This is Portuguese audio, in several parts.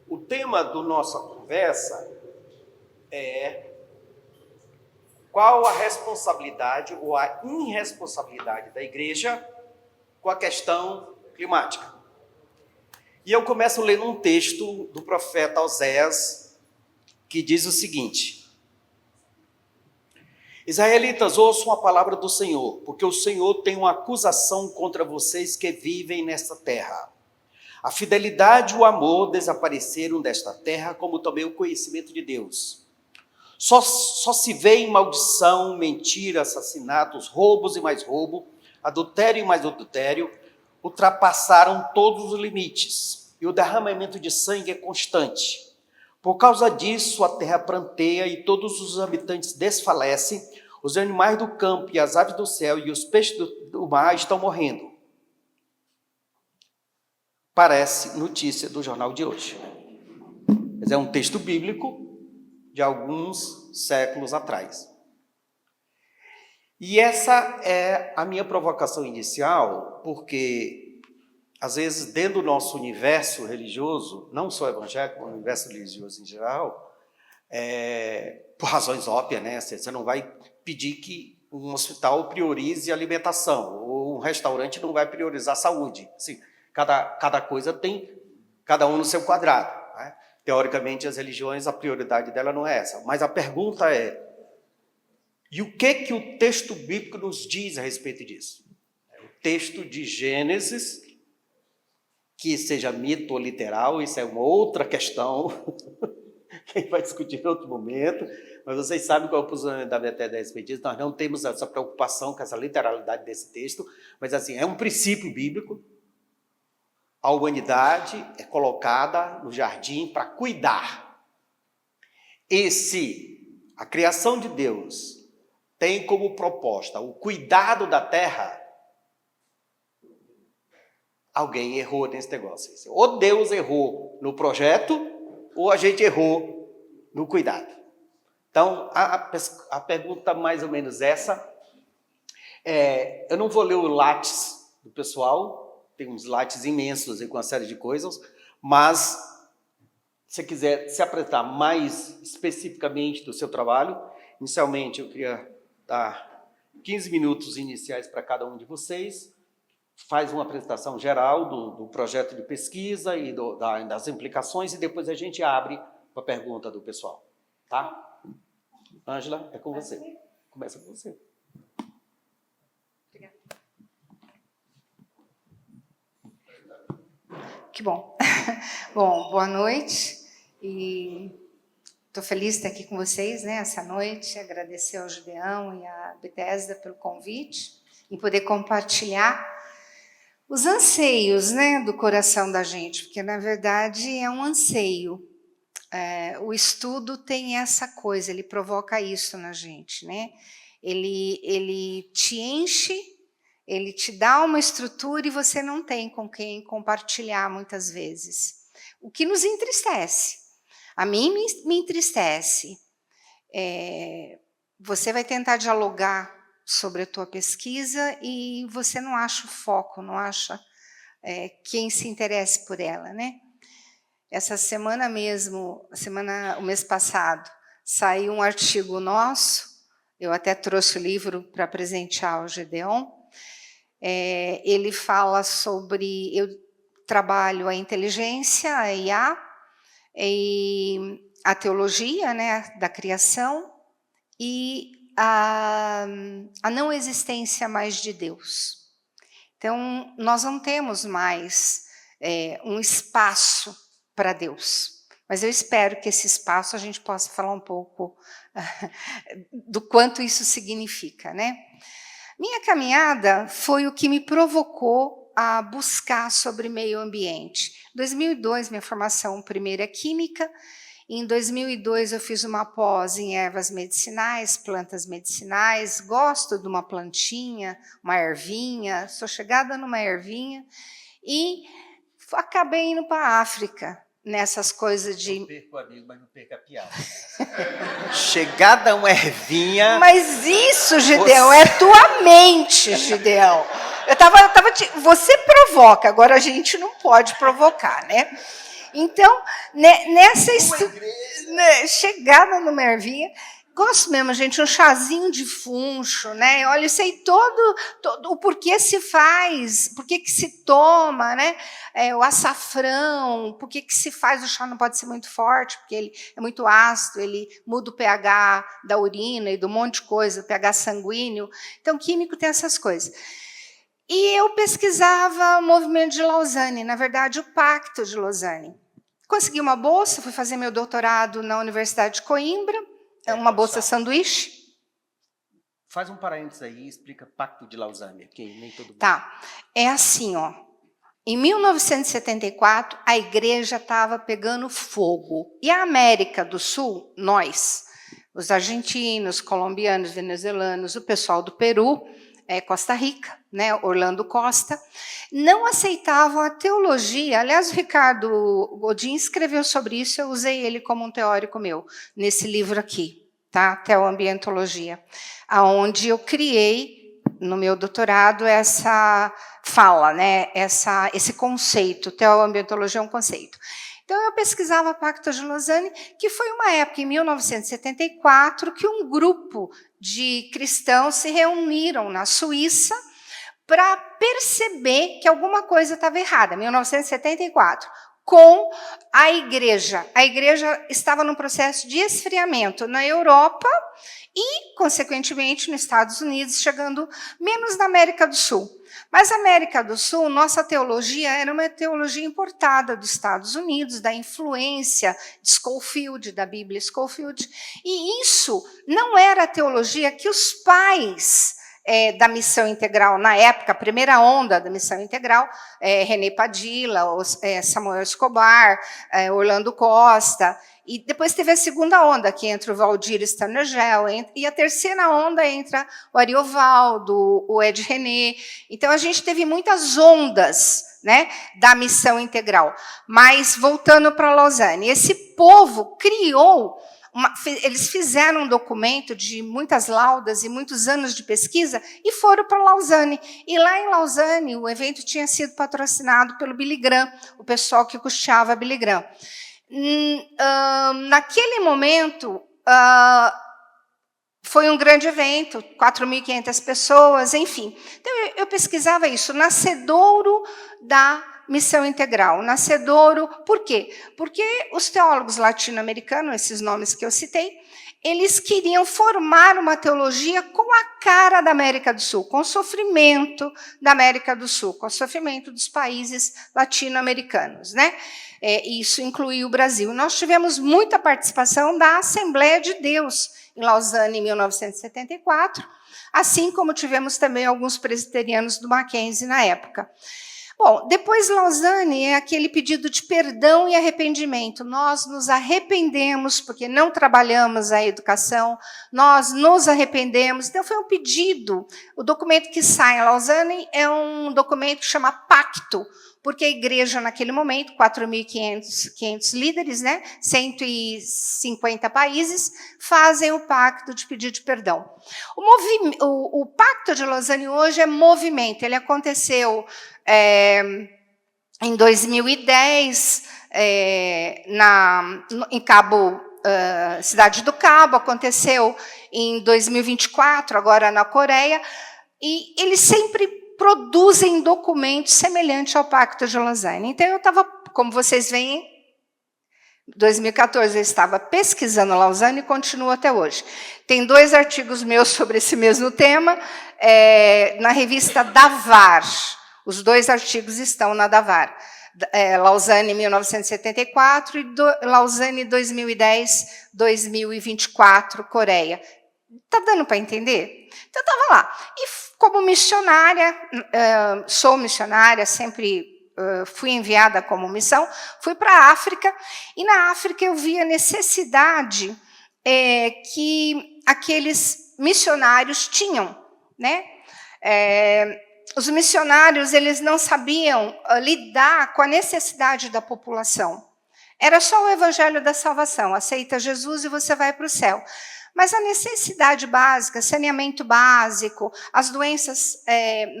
O tema da nossa conversa é qual a responsabilidade ou a irresponsabilidade da igreja com a questão climática. E eu começo lendo um texto do profeta Oséias, que diz o seguinte: Israelitas, ouçam a palavra do Senhor, porque o Senhor tem uma acusação contra vocês que vivem nesta terra. A fidelidade e o amor desapareceram desta terra, como também o conhecimento de Deus. Só se vê em maldição, mentira, assassinatos, roubos e mais roubo, adultério e mais adultério, ultrapassaram todos os limites, e o derramamento de sangue é constante. Por causa disso, a terra pranteia e todos os habitantes desfalecem, os animais do campo e as aves do céu e os peixes do mar estão morrendo. Parece notícia do jornal de hoje. Mas é um texto bíblico de alguns séculos atrás. E essa é a minha provocação inicial, porque, às vezes, dentro do nosso universo religioso, não só evangélico, mas o universo religioso em geral, por razões óbvias, né? Você não vai pedir que um hospital priorize a alimentação, ou um restaurante não vai priorizar a saúde. Assim, cada coisa tem, cada um no seu quadrado, né? Teoricamente, as religiões, a prioridade dela não é essa. Mas a pergunta é, e o que o texto bíblico nos diz a respeito disso? O texto de Gênesis, que seja mito ou literal, isso é uma outra questão, que a gente vai discutir em outro momento, mas vocês sabem qual é o posicionamento da Bethesda a respeito disso. Nós não temos essa preocupação com essa literalidade desse texto, mas assim, é um princípio bíblico. A humanidade é colocada no jardim para cuidar. E se a criação de Deus tem como proposta o cuidado da terra, alguém errou nesse negócio. Ou Deus errou no projeto, ou a gente errou no cuidado. Então, a pergunta mais ou menos essa. Eu não vou ler o látis do pessoal, tem uns látis imensos aí com uma série de coisas, mas se você quiser se apresentar mais especificamente do seu trabalho, inicialmente eu queria dar 15 minutos iniciais para cada um de vocês, faz uma apresentação geral do projeto de pesquisa e das implicações, e depois a gente abre para a pergunta do pessoal. Tá? Ângela, é com você. Começa com você. Obrigada. Que bom. Bom, boa noite. E estou feliz de estar aqui com vocês, né, essa noite. Agradecer ao Gideão e à Bethesda pelo convite e poder compartilhar os anseios, né, do coração da gente, porque, na verdade, é um anseio. O estudo tem essa coisa, ele provoca isso na gente, né? Ele te enche, ele te dá uma estrutura e você não tem com quem compartilhar muitas vezes. O que nos entristece. A mim me entristece. Você vai tentar dialogar sobre a tua pesquisa e você não acha o foco, não acha quem se interesse por ela, né? Essa semana mesmo, o mês passado, saiu um artigo nosso, eu até trouxe o livro para presentear ao Gedeon. Ele fala sobre, eu trabalho a inteligência, a IA, e a teologia, né, da criação e a não existência mais de Deus. Então, nós não temos mais um espaço para Deus. Mas eu espero que esse espaço a gente possa falar um pouco do quanto isso significa, né? Minha caminhada foi o que me provocou a buscar sobre meio ambiente. Em 2002, minha formação primeira é química. Em 2002, eu fiz uma pós em ervas medicinais, plantas medicinais. Gosto de uma plantinha, uma ervinha. Sou chegada numa ervinha. E acabei indo para a África, nessas coisas de... Eu perco o amigo, mas não perco a piada. Chegada uma ervinha... Mas isso, Gideão, é tua mente, Gideão. Você provoca, agora a gente não pode provocar, né? Então, nessa chegada numa ervinha, gosto mesmo, gente, um chazinho de funcho, né? Olha, eu sei todo o porquê se faz, por que se toma, né? O açafrão, por que se faz, o chá não pode ser muito forte, porque ele é muito ácido, ele muda o pH da urina e do monte de coisa, o pH sanguíneo. Então, químico tem essas coisas. E eu pesquisava o movimento de Lausanne, na verdade, o Pacto de Lausanne. Consegui uma bolsa, fui fazer meu doutorado na Universidade de Coimbra, uma bolsa sanduíche. Faz um parênteses aí e explica Pacto de Lausanne, que nem todo mundo... Tá, é assim, ó. Em 1974, a igreja estava pegando fogo. E a América do Sul, nós, os argentinos, colombianos, venezuelanos, o pessoal do Peru, Costa Rica, né, Orlando Costa, não aceitavam a teologia. Aliás, o Ricardo Godin escreveu sobre isso, eu usei ele como um teórico meu, nesse livro aqui, tá? Teoambientologia, onde eu criei, no meu doutorado, essa fala, né, esse conceito. Teoambientologia é um conceito. Então, eu pesquisava o Pacto de Lausanne, que foi uma época, em 1974, que um grupo de cristãos se reuniram na Suíça para perceber que alguma coisa estava errada, 1974, com a igreja. A igreja estava num processo de esfriamento na Europa e, consequentemente, nos Estados Unidos, chegando menos na América do Sul. Mas a América do Sul, nossa teologia era uma teologia importada dos Estados Unidos, da influência de Scofield, da Bíblia Scofield, e isso não era a teologia que os pais da missão integral, na época, a primeira onda da missão integral, René Padilla, Samuel Escobar, Orlando Costa, e depois teve a segunda onda, que entra o Valdir Stanagel, e a terceira onda entra o Ariovaldo, o Ed René. Então, a gente teve muitas ondas, né, da missão integral. Mas, voltando para Lausanne, esse povo criou, eles fizeram um documento de muitas laudas e muitos anos de pesquisa e foram para Lausanne. E lá em Lausanne, o evento tinha sido patrocinado pelo Billy Graham, o pessoal que custeava Billy Graham. Naquele momento, foi um grande evento, 4.500 pessoas, enfim. Então, eu pesquisava isso, nascedouro da missão integral. Nascedouro, por quê? Porque os teólogos latino-americanos, esses nomes que eu citei, eles queriam formar uma teologia com a cara da América do Sul, com o sofrimento da América do Sul, com o sofrimento dos países latino-americanos, né? Isso incluiu o Brasil. Nós tivemos muita participação da Assembleia de Deus em Lausanne, em 1974, assim como tivemos também alguns presbiterianos do Mackenzie na época. Bom, depois Lausanne é aquele pedido de perdão e arrependimento. Nós nos arrependemos porque não trabalhamos a educação, nós nos arrependemos. Então, foi um pedido. O documento que sai em Lausanne é um documento que chama Pacto, porque a igreja, naquele momento, 4.500 líderes, né, 150 países, fazem o pacto de pedido de perdão. O Pacto de Lausanne hoje é movimento. Ele aconteceu em 2010, em Cidade do Cabo, aconteceu em 2024, agora na Coreia, e eles sempre produzem documentos semelhantes ao Pacto de Lausanne. Então, eu estava, como vocês veem, em 2014 eu estava pesquisando Lausanne e continuo até hoje. Tem 2 artigos meus sobre esse mesmo tema, na revista Davar. Os 2 artigos estão na Davar. Lausanne, 1974, e Lausanne, 2010, 2024, Coreia. Está dando para entender? Então, eu estava lá. E, como missionária, sou missionária, sempre fui enviada como missão, fui para a África, e na África eu vi a necessidade que aqueles missionários tinham, né? Os missionários, eles não sabiam lidar com a necessidade da população. Era só o evangelho da salvação, aceita Jesus e você vai para o céu. Mas a necessidade básica, saneamento básico, as doenças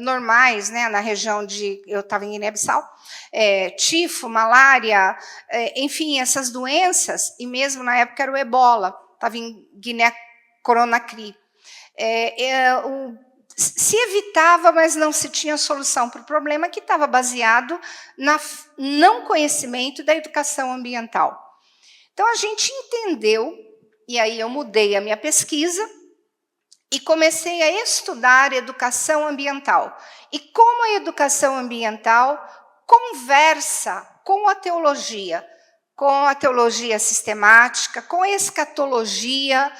normais, né, na região eu estava em Guiné-Bissau, tifo, malária, enfim, essas doenças, e mesmo na época era o ebola, estava em Guiné-Conakry. Se evitava, mas não se tinha solução para o problema, que estava baseado no não conhecimento da educação ambiental. Então, a gente entendeu, e aí eu mudei a minha pesquisa e comecei a estudar educação ambiental. E como a educação ambiental conversa com a teologia sistemática, com a escatologia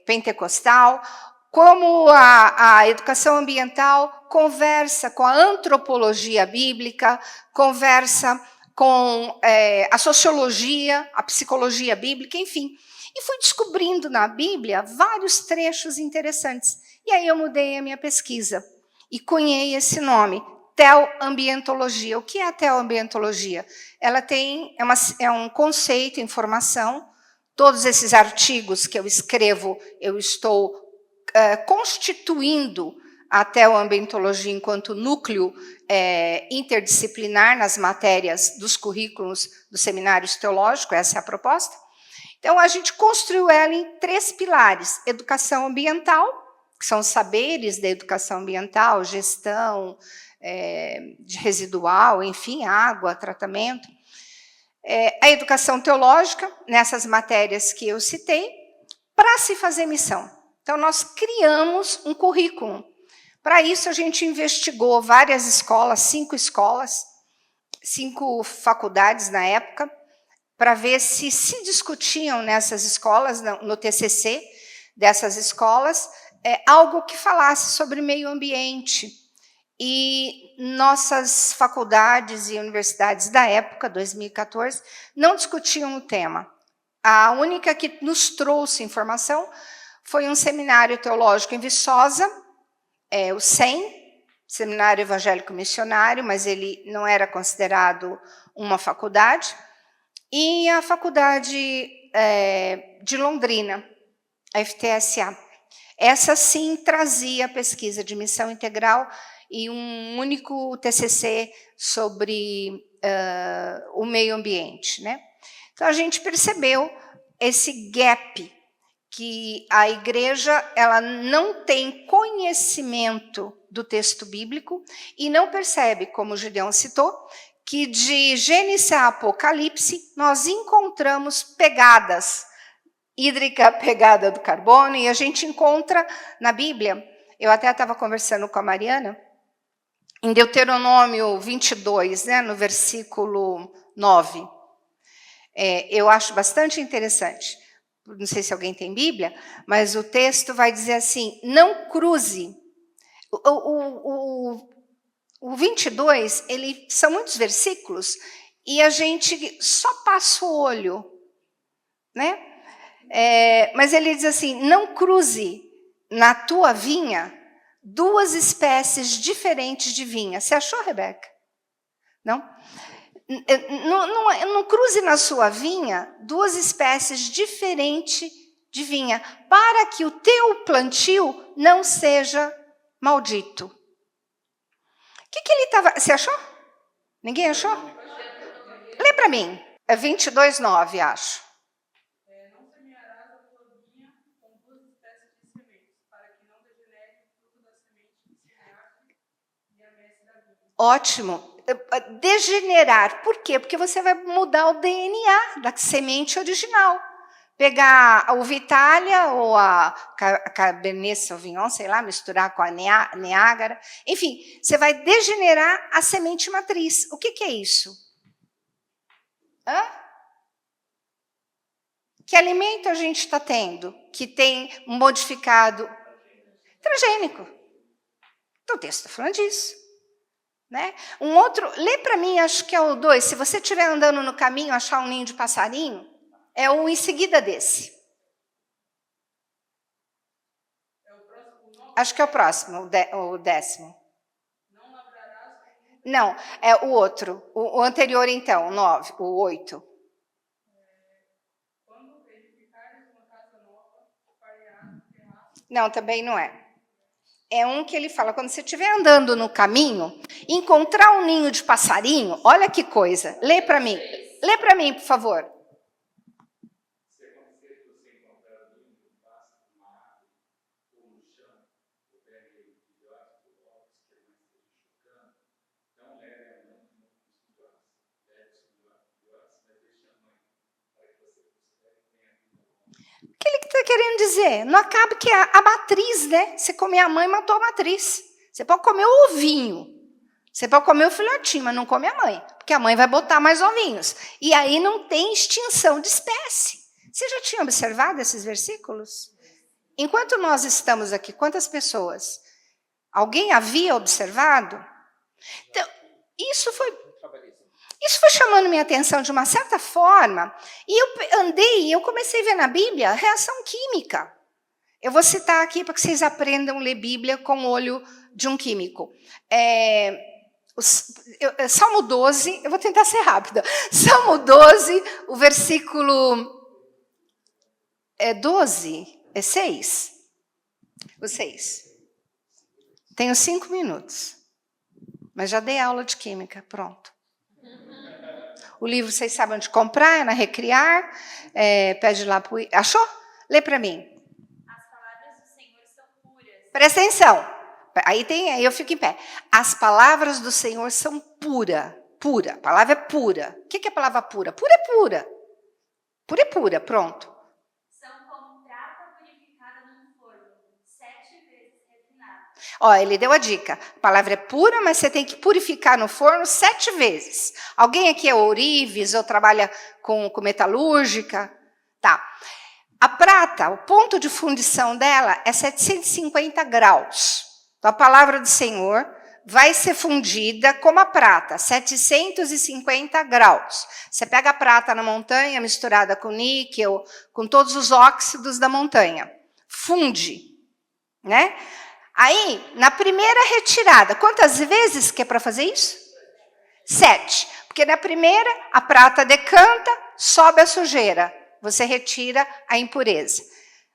pentecostal, como a educação ambiental conversa com a antropologia bíblica, conversa com a sociologia, a psicologia bíblica, enfim. E fui descobrindo na Bíblia vários trechos interessantes. E aí eu mudei a minha pesquisa e cunhei esse nome, teoambientologia. O que é a teoambientologia? Ela é um conceito em formação. Todos esses artigos que eu escrevo, eu estou constituindo a teoambientologia enquanto núcleo interdisciplinar nas matérias dos currículos dos seminários teológicos, essa é a proposta. Então, a gente construiu ela em 3 pilares: educação ambiental, que são os saberes da educação ambiental, gestão de residual, enfim, água, tratamento. A educação teológica, nessas matérias que eu citei, para se fazer missão. Então, nós criamos um currículo. Para isso, a gente investigou várias escolas, 5 escolas, 5 faculdades na época, para ver se discutiam nessas escolas, no TCC dessas escolas, algo que falasse sobre meio ambiente. E nossas faculdades e universidades da época, 2014, não discutiam o tema. A única que nos trouxe informação foi um seminário teológico em Viçosa, o SEM, Seminário Evangélico Missionário, mas ele não era considerado uma faculdade, e a faculdade de Londrina, a FTSA. Essa sim trazia pesquisa de missão integral e um único TCC sobre o meio ambiente, né? Então, a gente percebeu esse gap, que a igreja ela não tem conhecimento do texto bíblico e não percebe, como o Gideão citou, que de Gênesis a Apocalipse nós encontramos pegadas hídrica, pegada do carbono, e a gente encontra na Bíblia, eu até estava conversando com a Mariana, em Deuteronômio 22, né, no versículo 9. Eu acho bastante interessante. Não sei se alguém tem Bíblia, mas o texto vai dizer assim: não cruze. O 22, são muitos versículos, e a gente só passa o olho, né? Mas ele diz assim: não cruze na tua vinha 2 espécies diferentes de vinha. Você achou, Rebeca? Não? Não cruze na sua vinha 2 espécies diferentes de vinha, para que o teu plantio não seja maldito. O que ele estava... Você achou? Ninguém achou? Lê para mim. 22:9, acho. Não semearás a tua vinha com 2 espécies de sementes, para que não degenere o fruto da semente que semeaste e a messe da vinha. Ótimo. Degenerar. Por quê? Porque você vai mudar o DNA da semente original. Pegar a Uvitalia ou a Cabernet Sauvignon, sei lá, misturar com a Niágara. Enfim, você vai degenerar a semente matriz. O que é isso? Que alimento a gente está tendo que tem modificado? Transgênico. Então, o texto está falando disso. Né? Um outro, lê para mim, acho que é o 2. Se você estiver andando no caminho, achar um ninho de passarinho, é o em seguida desse. Acho que é o próximo, o 10º. Não lavrarás. Não, é o outro. O anterior, então, o 8. Quando edificares uma casa nova, Não, também não é. É um que ele fala, quando você estiver andando no caminho, encontrar um ninho de passarinho, olha que coisa. Lê para mim, por favor. O que ele está querendo dizer? Não acaba que a matriz, né? Você comer a mãe, matou a matriz. Você pode comer o ovinho, você pode comer o filhotinho, mas não come a mãe, porque a mãe vai botar mais ovinhos. E aí não tem extinção de espécie. Você já tinha observado esses versículos? Enquanto nós estamos aqui, quantas pessoas? Alguém havia observado? Então, isso foi chamando minha atenção de uma certa forma, e eu comecei a ver na Bíblia reação química. Eu vou citar aqui para que vocês aprendam a ler Bíblia com o olho de um químico. Salmo 12, eu vou tentar ser rápida. Salmo 12, o versículo 12, é 6? O 6. Tenho 5 minutos, mas já dei aula de química, pronto. O livro, vocês sabem onde comprar, é na Recriar, pede lá para o... Achou? Lê para mim. As palavras do Senhor são puras. Presta atenção. Aí eu fico em pé. As palavras do Senhor são pura. A palavra é pura. O que é a palavra pura? Pura é pura. Pura é pura, pronto. São como prata purificada num forno, 7 vezes refinada. Ó, ele deu a dica. A palavra é pura, mas você tem que purificar no forno 7 vezes. Alguém aqui é ourives ou trabalha com metalúrgica? Tá. A prata, o ponto de fundição dela é 750 graus. Então, a palavra do Senhor vai ser fundida como a prata, 750 graus. Você pega a prata na montanha, misturada com níquel, com todos os óxidos da montanha. Funde, né? Aí, na primeira retirada, quantas vezes que é para fazer isso? 7. Porque na primeira, a prata decanta, sobe a sujeira. Você retira a impureza.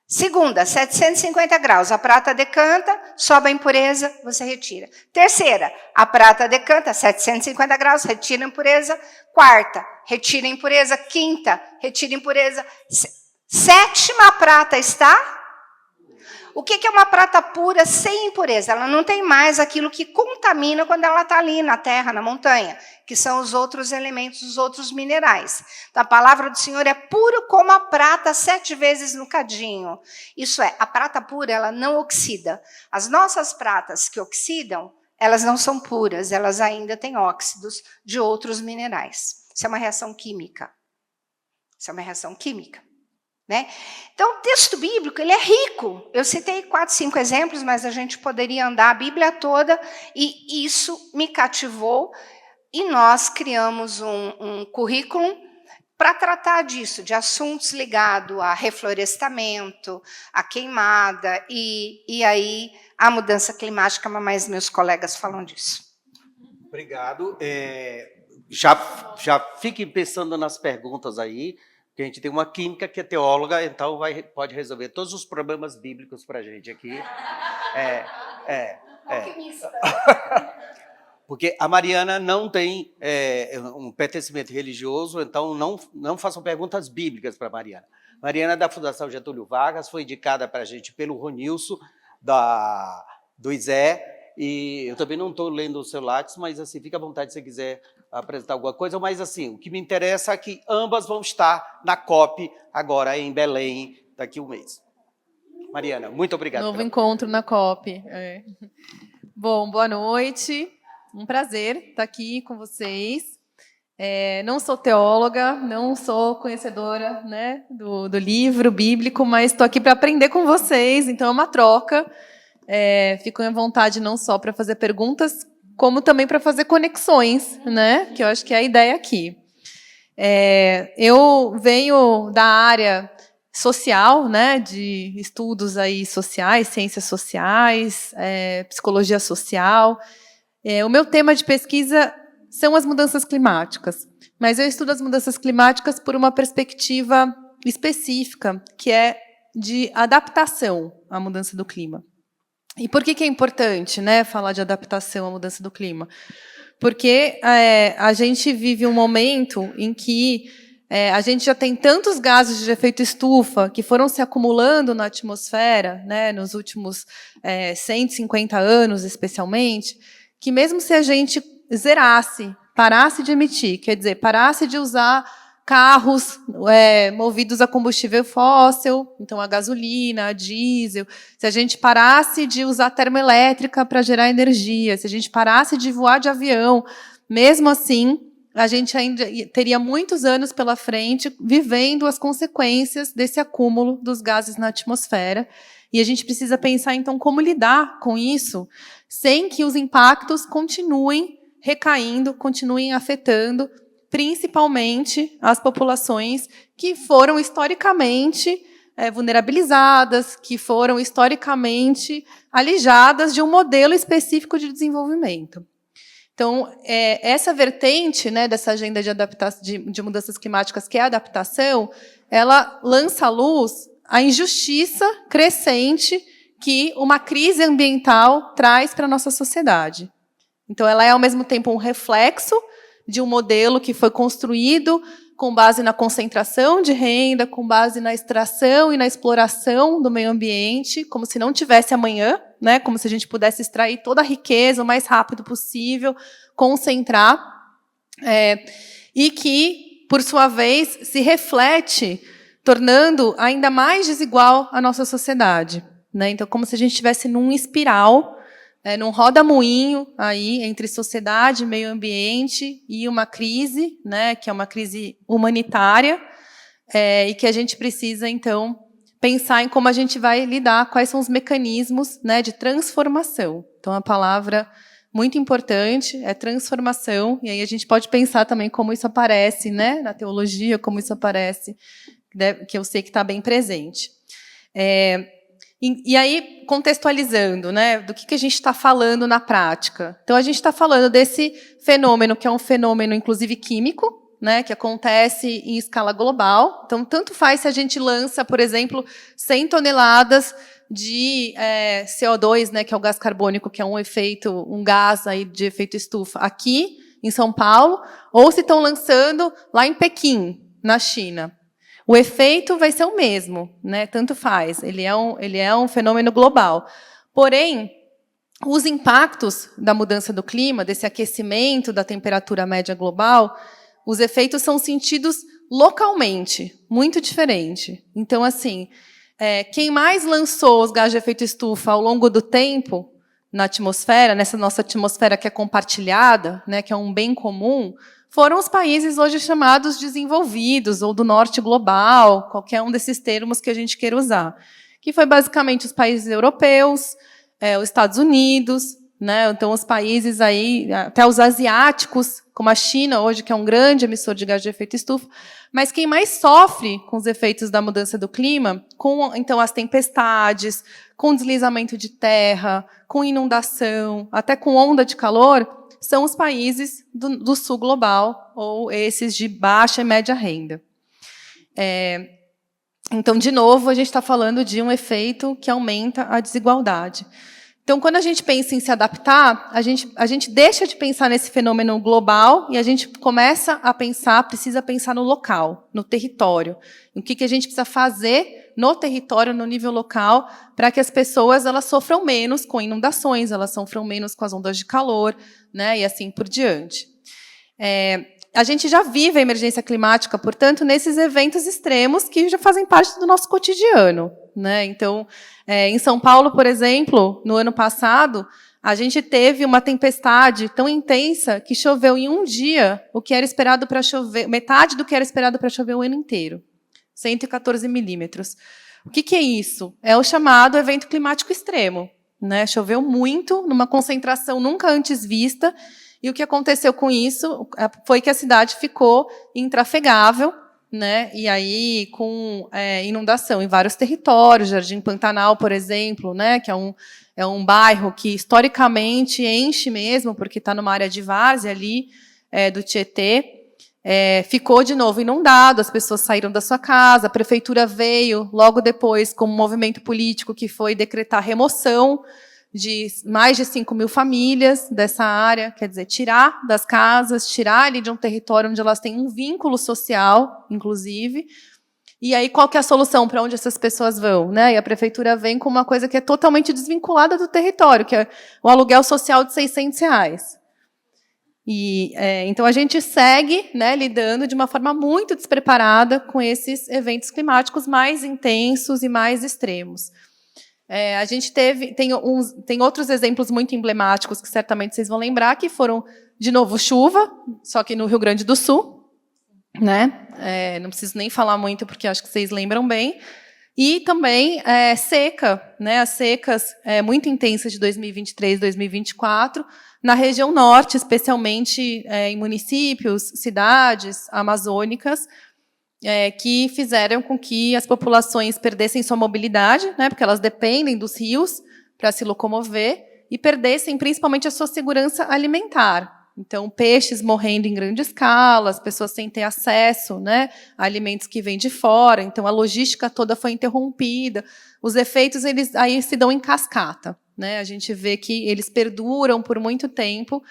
Segunda, 750 graus, a prata decanta, sobe a impureza, você retira. Terceira, a prata decanta, 750 graus, retira a impureza. Quarta, retira a impureza. Quinta, retira a impureza. Sétima, a prata está... O que é uma prata pura sem impureza? Ela não tem mais aquilo que contamina quando ela está ali na terra, na montanha, que são os outros elementos, os outros minerais. Então, a palavra do Senhor é puro como a prata 7 vezes no cadinho. Isso é, a prata pura, ela não oxida. As nossas pratas que oxidam, elas não são puras, elas ainda têm óxidos de outros minerais. Isso é uma reação química. Isso é uma reação química. Né? Então, o texto bíblico ele é rico. Eu citei 4, 5 exemplos, mas a gente poderia andar a Bíblia toda, e isso me cativou, e nós criamos um currículo para tratar disso, de assuntos ligados a reflorestamento, a queimada, e aí a mudança climática, mas meus colegas falam disso. Obrigado. Já fiquem pensando nas perguntas aí, que a gente tem uma química que é teóloga, então pode resolver todos os problemas bíblicos para a gente aqui. Alquimista. Porque a Mariana não tem um pertencimento religioso, então não façam perguntas bíblicas para a Mariana. Mariana é da Fundação Getúlio Vargas, foi indicada para a gente pelo Ronilson, do ISE, e eu também não estou lendo o seu lápis, mas assim, fica à vontade se você quiser apresentar alguma coisa, mas assim, o que me interessa é que ambas vão estar na COP agora em Belém, daqui a um mês. Mariana, muito obrigado. Novo encontro na COP. Bom, boa noite, um prazer estar aqui com vocês. Não sou teóloga, não sou conhecedora, né, do livro bíblico, mas estou aqui para aprender com vocês, então é uma troca. Fico à vontade não só para fazer perguntas, como também para fazer conexões, né? Que eu acho que é a ideia aqui. Eu venho da área social, né? De estudos aí sociais, ciências sociais, psicologia social. O meu tema de pesquisa são as mudanças climáticas, mas eu estudo as mudanças climáticas por uma perspectiva específica, que é de adaptação à mudança do clima. E por que é importante, né, falar de adaptação à mudança do clima? Porque a gente vive um momento em que a gente já tem tantos gases de efeito estufa que foram se acumulando na atmosfera, né, nos últimos 150 anos, especialmente, que mesmo se a gente zerasse, parasse de emitir, quer dizer, parasse de usar carros movidos a combustível fóssil, então a gasolina, a diesel, se a gente parasse de usar termoelétrica para gerar energia, se a gente parasse de voar de avião, mesmo assim, a gente ainda teria muitos anos pela frente vivendo as consequências desse acúmulo dos gases na atmosfera. E a gente precisa pensar, então, como lidar com isso sem que os impactos continuem recaindo, continuem afetando, principalmente as populações que foram historicamente vulnerabilizadas, que foram historicamente alijadas de um modelo específico de desenvolvimento. Então, essa vertente, né, dessa agenda de mudanças climáticas, que é a adaptação, ela lança à luz a injustiça crescente que uma crise ambiental traz para a nossa sociedade. Então, ela é, ao mesmo tempo, um reflexo de um modelo que foi construído com base na concentração de renda, com base na extração e na exploração do meio ambiente, como se não tivesse amanhã, né? Como se a gente pudesse extrair toda a riqueza o mais rápido possível, concentrar, e que, por sua vez, se reflete, tornando ainda mais desigual a nossa sociedade, né? Então, como se a gente estivesse num espiral, num roda-moinho aí entre sociedade, meio ambiente e uma crise, né, que é uma crise humanitária, e que a gente precisa, então, pensar em como a gente vai lidar, quais são os mecanismos, né, de transformação. Então, a palavra muito importante é transformação, e aí a gente pode pensar também como isso aparece, né, na teologia, como isso aparece, que eu sei que está bem presente. E aí, contextualizando, né, do que a gente está falando na prática. Então, a gente está falando desse fenômeno, que é um fenômeno, inclusive, químico, né, que acontece em escala global. Então, tanto faz se a gente lança, por exemplo, 100 toneladas de CO2, né, que é o gás carbônico, que é um gás aí de efeito estufa, aqui em São Paulo, ou se estão lançando lá em Pequim, na China. O efeito vai ser o mesmo, né? Tanto faz, ele é um fenômeno global. Porém, os impactos da mudança do clima, desse aquecimento da temperatura média global, os efeitos são sentidos localmente, muito diferente. Então, assim, quem mais lançou os gases de efeito estufa ao longo do tempo na atmosfera, nessa nossa atmosfera que é compartilhada, né, que é um bem comum, foram os países hoje chamados desenvolvidos, ou do norte global, qualquer um desses termos que a gente queira usar, que foi basicamente os países europeus, os Estados Unidos, né, então os países aí, até os asiáticos, como a China hoje, que é um grande emissor de gás de efeito estufa, mas quem mais sofre com os efeitos da mudança do clima, com então as tempestades, com deslizamento de terra, com inundação, até com onda de calor, são os países do sul global, ou esses de baixa e média renda. Então, de novo, a gente está falando de um efeito que aumenta a desigualdade. Então, quando a gente pensa em se adaptar, a gente deixa de pensar nesse fenômeno global e a gente começa a precisa pensar no local, no território. O que a gente precisa fazer no território, no nível local, para que as pessoas elas sofram menos com inundações, elas sofram menos com as ondas de calor, né, e assim por diante. A gente já vive a emergência climática, portanto, nesses eventos extremos que já fazem parte do nosso cotidiano, né? Então, em São Paulo, por exemplo, no ano passado, a gente teve uma tempestade tão intensa que choveu em um dia o que era esperado para chover, metade do que era esperado para chover o ano inteiro, 114 milímetros. O que é isso? É o chamado evento climático extremo, né? Choveu muito, numa concentração nunca antes vista. E o que aconteceu com isso foi que a cidade ficou intrafegável, né? E aí com inundação em vários territórios, Jardim Pantanal, por exemplo, né? Que é um bairro que historicamente enche mesmo, porque está numa área de várzea ali do Tietê. ficou de novo inundado, as pessoas saíram da sua casa, a prefeitura veio logo depois com um movimento político que foi decretar remoção de mais de 5.000 famílias dessa área, quer dizer, tirar das casas, tirar ali de um território onde elas têm um vínculo social, inclusive. E aí, qual que é a solução para onde essas pessoas vão? Né? E a prefeitura vem com uma coisa que é totalmente desvinculada do território, que é o aluguel social de R$600. Então, a gente segue, né, lidando de uma forma muito despreparada com esses eventos climáticos mais intensos e mais extremos. A gente tem outros exemplos muito emblemáticos que certamente vocês vão lembrar, que foram, de novo, chuva, só que no Rio Grande do Sul, né? Não preciso nem falar muito, porque acho que vocês lembram bem. E também seca, né? As secas muito intensas de 2023 e 2024, na região norte, especialmente em municípios, cidades amazônicas, que fizeram com que as populações perdessem sua mobilidade, né, porque elas dependem dos rios para se locomover, e perdessem principalmente a sua segurança alimentar. Então, peixes morrendo em grande escala, as pessoas sem ter acesso, né, a alimentos que vêm de fora, então a logística toda foi interrompida. Os efeitos eles aí se dão em cascata, né? A gente vê que eles perduram por muito tempo,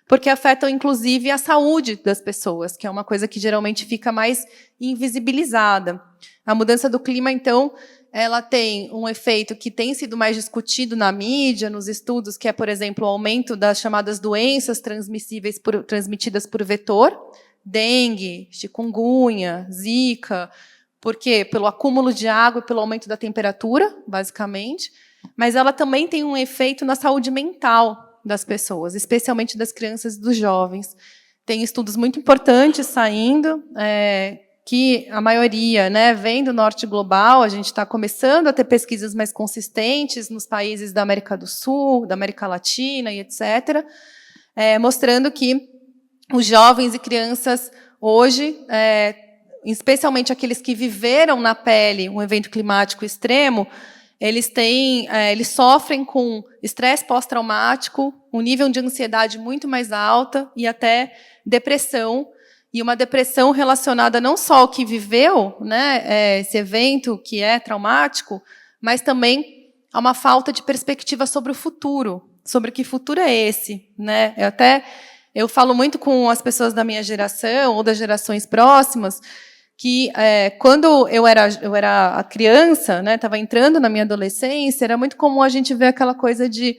porque afetam, inclusive, a saúde das pessoas, que é uma coisa que geralmente fica mais invisibilizada. A mudança do clima, então, ela tem um efeito que tem sido mais discutido na mídia, nos estudos, que é, por exemplo, o aumento das chamadas doenças transmitidas por vetor, dengue, chikungunya, zika. Por quê? Pelo acúmulo de água e pelo aumento da temperatura, basicamente. Mas ela também tem um efeito na saúde mental das pessoas, especialmente das crianças e dos jovens. Tem estudos muito importantes saindo, que a maioria, né, vem do norte global. A gente está começando a ter pesquisas mais consistentes nos países da América do Sul, da América Latina e etc., mostrando que os jovens e crianças hoje, especialmente aqueles que viveram na pele um evento climático extremo, eles sofrem com estresse pós-traumático, um nível de ansiedade muito mais alta e até depressão, e uma depressão relacionada não só ao que viveu, né, esse evento que é traumático, mas também a uma falta de perspectiva sobre o futuro, sobre que futuro é esse, né? Eu falo muito com as pessoas da minha geração ou das gerações próximas, que quando eu era a criança, né, estava entrando na minha adolescência, era muito comum a gente ver aquela coisa de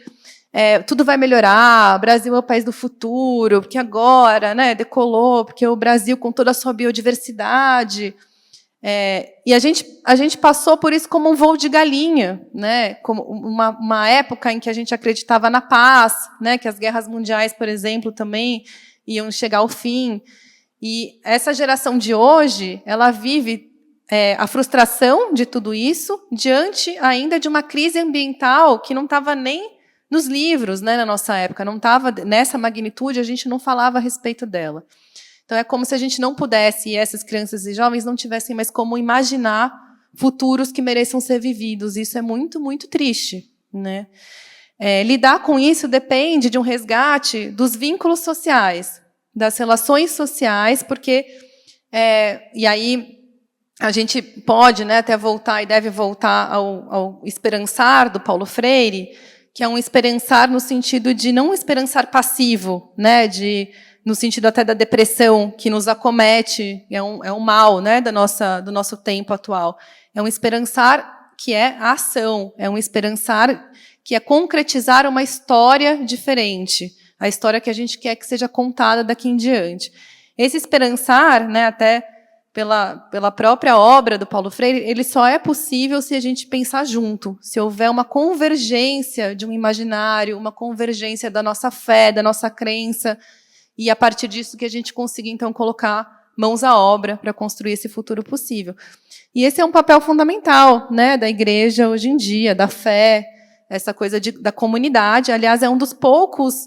tudo vai melhorar, o Brasil é o país do futuro, porque agora, né, decolou, porque o Brasil com toda a sua biodiversidade. E a gente passou por isso como um voo de galinha, né, como uma época em que a gente acreditava na paz, né, que as guerras mundiais, por exemplo, também iam chegar ao fim. E essa geração de hoje, ela vive a frustração de tudo isso diante ainda de uma crise ambiental que não estava nem nos livros, né, na nossa época, não estava nessa magnitude, a gente não falava a respeito dela. Então, é como se a gente não pudesse, e essas crianças e jovens não tivessem mais como imaginar futuros que mereçam ser vividos. Isso é muito, muito triste, né? Lidar com isso depende de um resgate dos vínculos sociais, das relações sociais, porque e aí a gente pode, né, até voltar e deve voltar ao esperançar do Paulo Freire, que é um esperançar no sentido de não um esperançar passivo, né, no sentido até da depressão que nos acomete, é um mal, né, do nosso tempo atual. É um esperançar que é a ação, é um esperançar que é concretizar uma história diferente, a história que a gente quer que seja contada daqui em diante. Esse esperançar, né, até pela própria obra do Paulo Freire, ele só é possível se a gente pensar junto, se houver uma convergência de um imaginário, uma convergência da nossa fé, da nossa crença, e a partir disso que a gente consiga, então, colocar mãos à obra para construir esse futuro possível. E esse é um papel fundamental, né, da igreja hoje em dia, da fé, essa coisa da comunidade. Aliás, é um dos poucos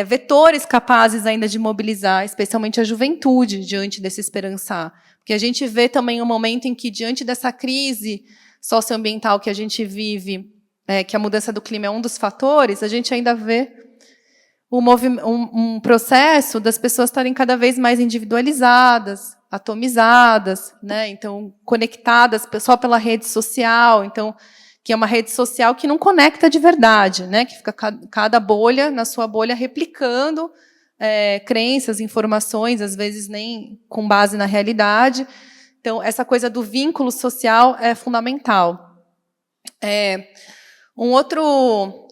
vetores capazes ainda de mobilizar, especialmente a juventude, diante desse esperançar. Porque a gente vê também um momento em que, diante dessa crise socioambiental que a gente vive, que a mudança do clima é um dos fatores, a gente ainda vê um processo das pessoas estarem cada vez mais individualizadas, atomizadas, né? Então, conectadas só pela rede social, então, que é uma rede social que não conecta de verdade, né? Que fica cada bolha, na sua bolha, replicando crenças, informações, às vezes nem com base na realidade. Então, essa coisa do vínculo social é fundamental.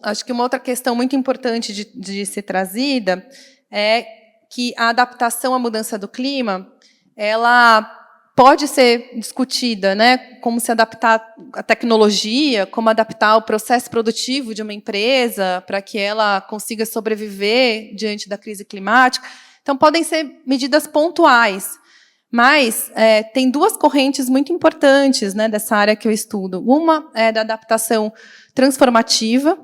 Acho que uma outra questão muito importante de ser trazida é que a adaptação à mudança do clima, ela pode ser discutida, né? Como se adaptar à tecnologia, como adaptar o processo produtivo de uma empresa para que ela consiga sobreviver diante da crise climática. Então, podem ser medidas pontuais, mas tem duas correntes muito importantes, né, dessa área que eu estudo. Uma é da adaptação transformativa,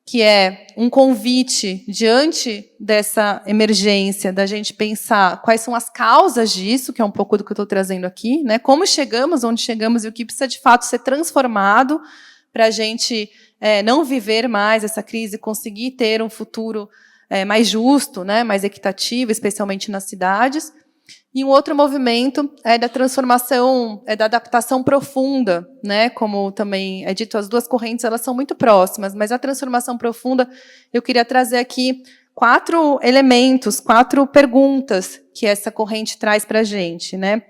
que é um convite, diante dessa emergência, da gente pensar quais são as causas disso, que é um pouco do que eu estou trazendo aqui, né? Como chegamos, onde chegamos, e o que precisa, de fato, ser transformado para a gente não viver mais essa crise, conseguir ter um futuro mais justo, né? Mais equitativo, especialmente nas cidades. E um outro movimento é da transformação, da adaptação profunda, né? Como também é dito, as duas correntes elas são muito próximas, mas a transformação profunda, eu queria trazer aqui 4 elementos, 4 perguntas que essa corrente traz para a gente, né?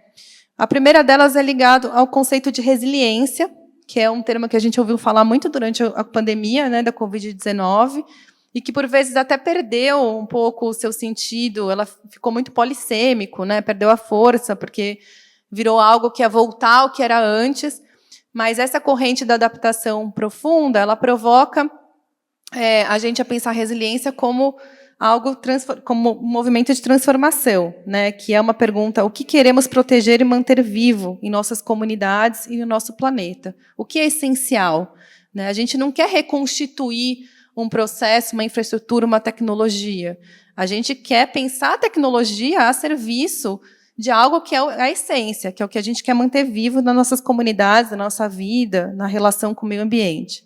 A primeira delas é ligada ao conceito de resiliência, que é um termo que a gente ouviu falar muito durante a pandemia, né, da Covid-19, e que, por vezes, até perdeu um pouco o seu sentido, ela ficou muito polissêmico, né? Perdeu a força, porque virou algo que ia voltar ao que era antes, mas essa corrente da adaptação profunda, ela provoca a gente a pensar a resiliência como algo, como um movimento de transformação, né? Que é uma pergunta, o que queremos proteger e manter vivo em nossas comunidades e no nosso planeta? O que é essencial? Né? A gente não quer reconstituir um processo, uma infraestrutura, uma tecnologia. A gente quer pensar a tecnologia a serviço de algo que é a essência, que é o que a gente quer manter vivo nas nossas comunidades, na nossa vida, na relação com o meio ambiente.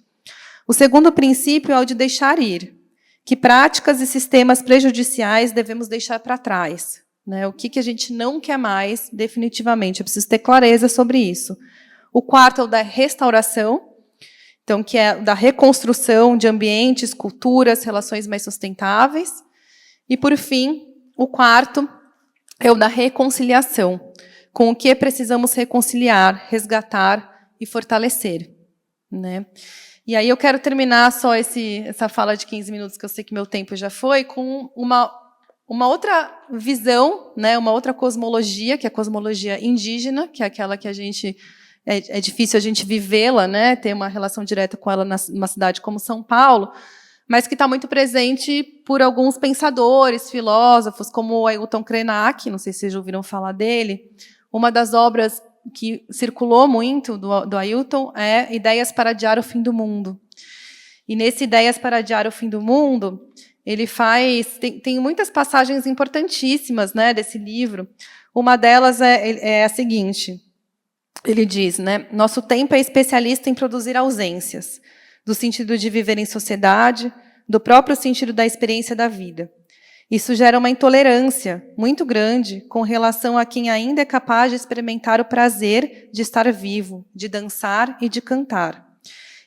O segundo princípio é o de deixar ir. Que práticas e sistemas prejudiciais devemos deixar para trás? Né? O que a gente não quer mais, definitivamente. Eu preciso ter clareza sobre isso. O quarto é o da restauração. Então, que é da reconstrução de ambientes, culturas, relações mais sustentáveis. E, por fim, o quarto é o da reconciliação, com o que precisamos reconciliar, resgatar e fortalecer. Né? E aí eu quero terminar só essa fala de 15 minutos, que eu sei que meu tempo já foi, com uma outra visão, né? Uma outra cosmologia, que é a cosmologia indígena, que é aquela que a gente... É difícil a gente vivê-la, né, ter uma relação direta com ela numa cidade como São Paulo, mas que está muito presente por alguns pensadores, filósofos, como o Ailton Krenak, não sei se vocês já ouviram falar dele. Uma das obras que circulou muito do Ailton é Ideias para Adiar o Fim do Mundo. E nesse Ideias para Adiar o Fim do Mundo, ele tem muitas passagens importantíssimas, né, desse livro. Uma delas é a seguinte... Ele diz, né, nosso tempo é especialista em produzir ausências, do sentido de viver em sociedade, do próprio sentido da experiência da vida. Isso gera uma intolerância muito grande com relação a quem ainda é capaz de experimentar o prazer de estar vivo, de dançar e de cantar.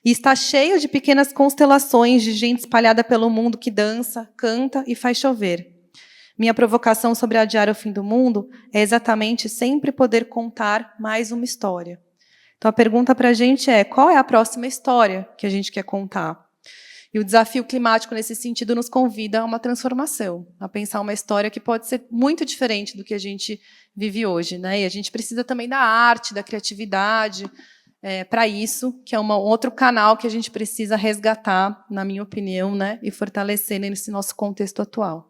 E está cheio de pequenas constelações de gente espalhada pelo mundo que dança, canta e faz chover. Minha provocação sobre adiar o fim do mundo é exatamente sempre poder contar mais uma história. Então, a pergunta para a gente é, qual é a próxima história que a gente quer contar? E o desafio climático, nesse sentido, nos convida a uma transformação, a pensar uma história que pode ser muito diferente do que a gente vive hoje. Né? E a gente precisa também da arte, da criatividade, para isso, que é um outro canal que a gente precisa resgatar, na minha opinião, né? E fortalecer nesse nosso contexto atual.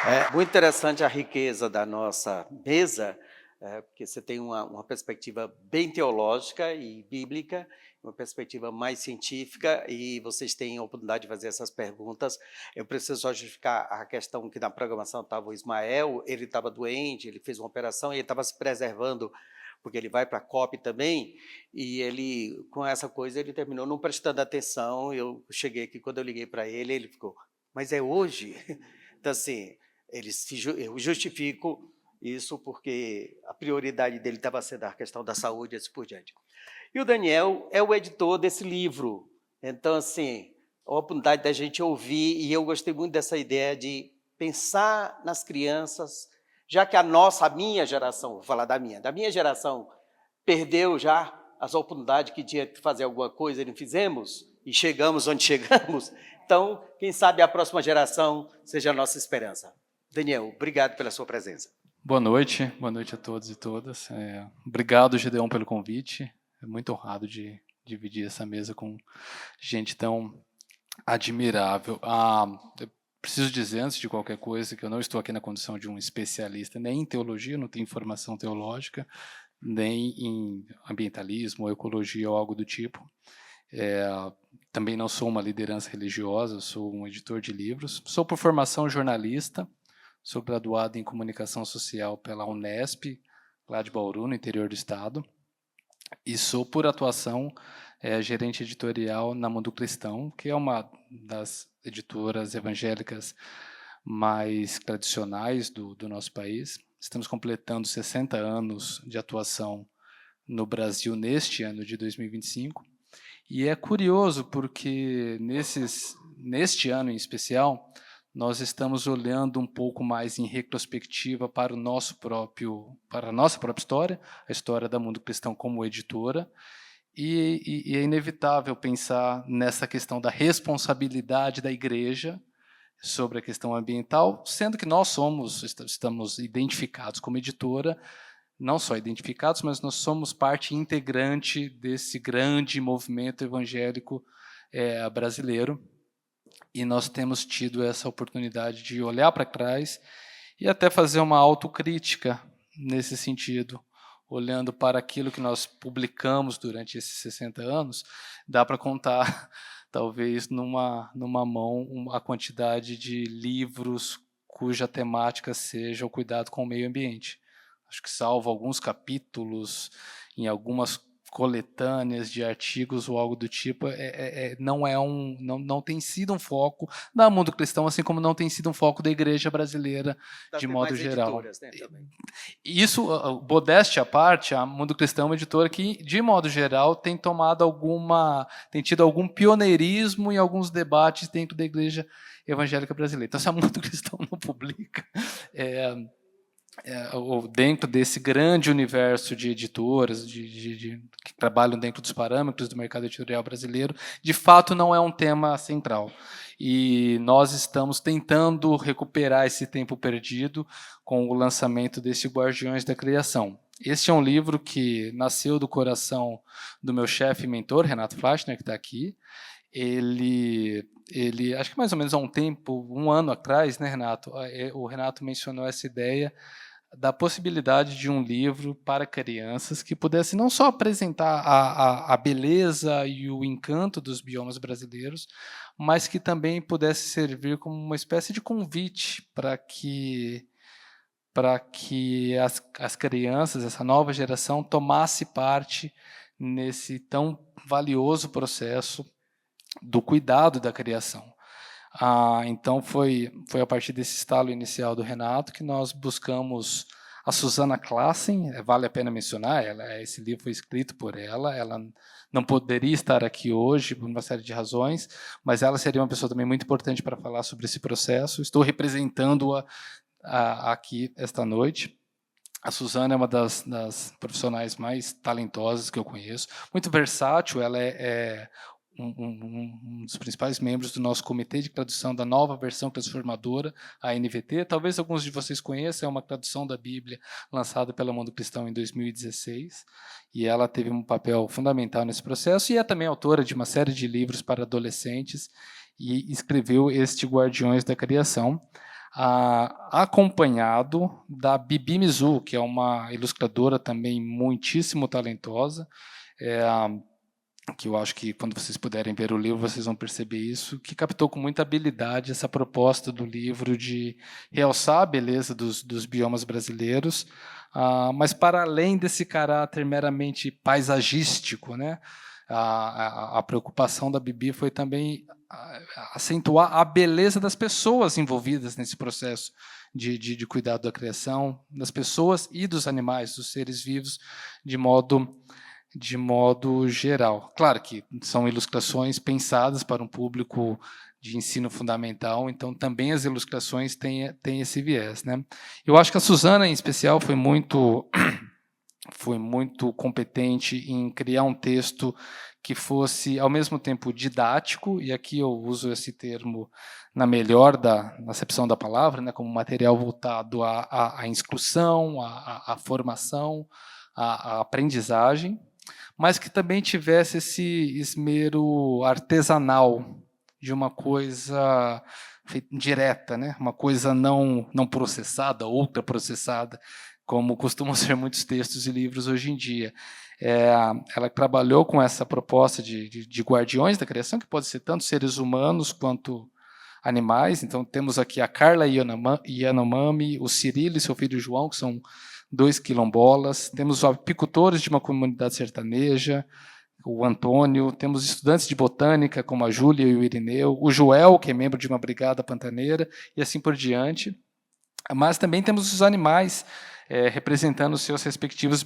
É muito interessante a riqueza da nossa mesa, porque você tem uma perspectiva bem teológica e bíblica, uma perspectiva mais científica, e vocês têm a oportunidade de fazer essas perguntas. Eu preciso só justificar a questão que na programação estava o Ismael, ele estava doente, ele fez uma operação e ele estava se preservando porque ele vai para a COP também, e ele, com essa coisa, ele terminou não prestando atenção. Eu cheguei aqui, quando eu liguei para ele, ele ficou, mas é hoje? Então, assim, eu justifico isso porque a prioridade dele estava sendo a questão da saúde e assim por diante. E o Daniel é o editor desse livro. Então, assim, a oportunidade da gente ouvir, e eu gostei muito dessa ideia de pensar nas crianças, já que a minha geração, vou falar da minha geração, perdeu já as oportunidades que tinha que fazer alguma coisa e não fizemos, e chegamos onde chegamos. Então, quem sabe a próxima geração seja a nossa esperança. Daniel, obrigado pela sua presença. Boa noite a todos e todas. Obrigado, Gedeon, pelo convite. É muito honrado de dividir essa mesa com gente tão admirável. Eu preciso dizer, antes de qualquer coisa, que eu não estou aqui na condição de um especialista nem em teologia, não tenho formação teológica, nem em ambientalismo ou ecologia ou algo do tipo. Também não sou uma liderança religiosa, sou um editor de livros. Sou, por formação, jornalista. Sou graduado em comunicação social pela Unesp, lá de Bauru, no interior do estado. E sou, por atuação, gerente editorial na Mundo Cristão, que é uma das editoras evangélicas mais tradicionais do nosso país. Estamos completando 60 anos de atuação no Brasil neste ano de 2025. E é curioso porque, neste ano em especial, nós estamos olhando um pouco mais em retrospectiva para a nossa própria história, a história da Mundo Cristão como editora, e é inevitável pensar nessa questão da responsabilidade da igreja sobre a questão ambiental, sendo que nós estamos identificados como editora, não só identificados, mas nós somos parte integrante desse grande movimento evangélico brasileiro. E nós temos tido essa oportunidade de olhar para trás e até fazer uma autocrítica nesse sentido, olhando para aquilo que nós publicamos durante esses 60 anos. Dá para contar, talvez, numa mão, a quantidade de livros cuja temática seja o cuidado com o meio ambiente. Acho que, salvo alguns capítulos em algumas coletâneas de artigos ou algo do tipo, não tem sido um foco da Mundo Cristão, assim como não tem sido um foco da igreja brasileira de modo geral. Editoras, né, também. Isso, modéstia à parte, a Mundo Cristão é uma editora que, de modo geral, tem tido algum pioneirismo em alguns debates dentro da igreja evangélica brasileira. Então, se a Mundo Cristão não publica, dentro desse grande universo de editoras que trabalham dentro dos parâmetros do mercado editorial brasileiro, de fato não é um tema central. E nós estamos tentando recuperar esse tempo perdido com o lançamento desse Guardiões da Criação. Este é um livro que nasceu do coração do meu chefe e mentor, Renato Fleischner, que está aqui. Ele, acho que mais ou menos há um ano atrás, né, Renato? O Renato mencionou essa ideia da possibilidade de um livro para crianças que pudesse não só apresentar a beleza e o encanto dos biomas brasileiros, mas que também pudesse servir como uma espécie de convite para que as crianças, essa nova geração, tomasse parte nesse tão valioso processo do cuidado da criação. Então, foi a partir desse estalo inicial do Renato que nós buscamos a Susana Klassen. Vale a pena mencionar, esse livro foi escrito por ela não poderia estar aqui hoje por uma série de razões, mas ela seria uma pessoa também muito importante para falar sobre esse processo. Estou representando-a aqui esta noite. A Susana é uma das profissionais mais talentosas que eu conheço, muito versátil. Ela é um dos principais membros do nosso comitê de tradução da nova versão transformadora, a NVT. Talvez alguns de vocês conheçam, é uma tradução da Bíblia lançada pela Mundo Cristão em 2016, e ela teve um papel fundamental nesse processo, e é também autora de uma série de livros para adolescentes, e escreveu este Guardiões da Criação, acompanhado da Bibi Mizu, que é uma ilustradora também muitíssimo talentosa. que eu acho que quando vocês puderem ver o livro, vocês vão perceber isso, que captou com muita habilidade essa proposta do livro de realçar a beleza dos biomas brasileiros, mas para além desse caráter meramente paisagístico, né, a preocupação da Bibi foi também acentuar a beleza das pessoas envolvidas nesse processo de cuidado da criação, das pessoas e dos animais, dos seres vivos, de modo geral. Claro que são ilustrações pensadas para um público de ensino fundamental, então também as ilustrações têm esse viés, né? Eu acho que a Suzana, em especial, foi muito competente em criar um texto que fosse, ao mesmo tempo, didático, e aqui eu uso esse termo na melhor da acepção da palavra, né, como material voltado à instrução, à formação, à aprendizagem, mas que também tivesse esse esmero artesanal de uma coisa direta, né? Uma coisa não processada, ultraprocessada, como costumam ser muitos textos e livros hoje em dia. Ela trabalhou com essa proposta de guardiões da criação, que pode ser tanto seres humanos quanto animais. Então, temos aqui a Carla Yanomami, o Cirilo e seu filho João, que são 2 quilombolas, temos apicultores de uma comunidade sertaneja, o Antônio, temos estudantes de botânica, como a Júlia e o Irineu, o Joel, que é membro de uma brigada pantaneira, e assim por diante. Mas também temos os animais representando os seus respectivos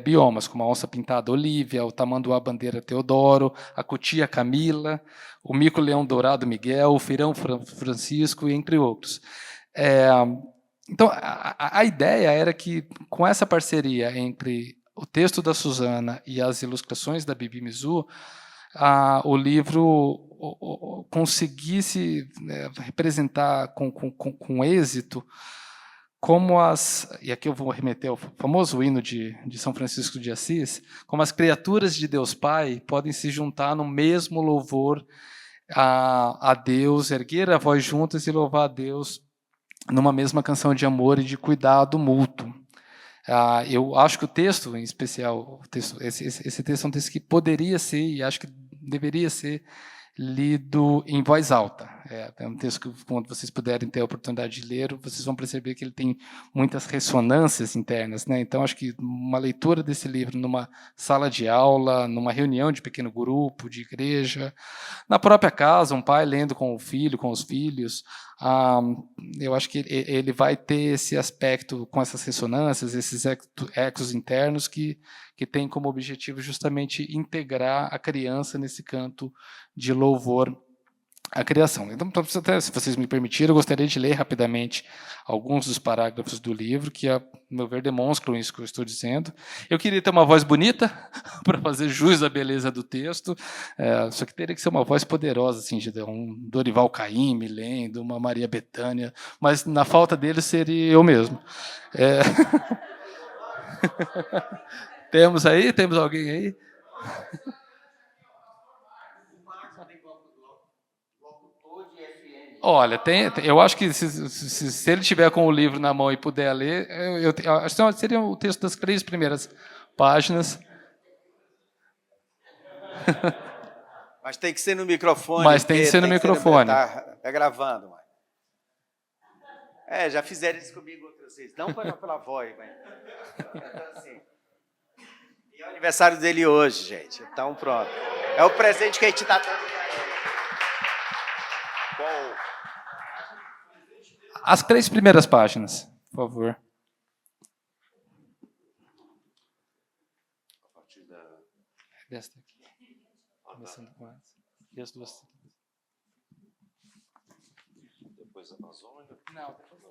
biomas, como a onça-pintada Olívia, o tamanduá-bandeira Teodoro, a cutia Camila, o mico-leão dourado Miguel, o firão Francisco, entre outros. Então, a ideia era que, com essa parceria entre o texto da Suzana e as ilustrações da Bibi Mizu, o livro conseguisse representar com êxito como e aqui eu vou remeter ao famoso hino de São Francisco de Assis, como as criaturas de Deus Pai podem se juntar no mesmo louvor a Deus, erguer a voz juntas e louvar a Deus numa mesma canção de amor e de cuidado mútuo. Eu acho que o texto, em especial, esse texto é um texto que poderia ser, e acho que deveria ser, lido em voz alta. É um texto que, quando vocês puderem ter a oportunidade de ler, vocês vão perceber que ele tem muitas ressonâncias internas, né? Então, acho que uma leitura desse livro numa sala de aula, numa reunião de pequeno grupo, de igreja, na própria casa, um pai lendo com o filho, com os filhos, eu acho que ele vai ter esse aspecto com essas ressonâncias, esses ecos internos que tem como objetivo justamente integrar a criança nesse canto de louvor à criação. Então, se vocês me permitirem, eu gostaria de ler rapidamente alguns dos parágrafos do livro, que, a meu ver, demonstram isso que eu estou dizendo. Eu queria ter uma voz bonita para fazer jus à beleza do texto, só que teria que ser uma voz poderosa, assim, de um Dorival Caymmi lendo, uma Maria Bethânia, mas na falta dele seria eu mesmo. Temos alguém aí? Olha, eu acho que se ele tiver com o livro na mão e puder ler, eu acho que seria o texto das 3 primeiras páginas. Mas tem que ser no microfone. Mas tem que ser no microfone. Tá gravando, mãe. Já fizeram isso comigo outras vezes. Não pela voz, mas... Então, assim... E é o aniversário dele hoje, gente. Então, pronto. É o presente que a gente está dando para ele. Qual? As 3 primeiras páginas, por favor. A partir da... Desta aqui. Começando com essa. E as 2. Depois a Amazônia. Não, depois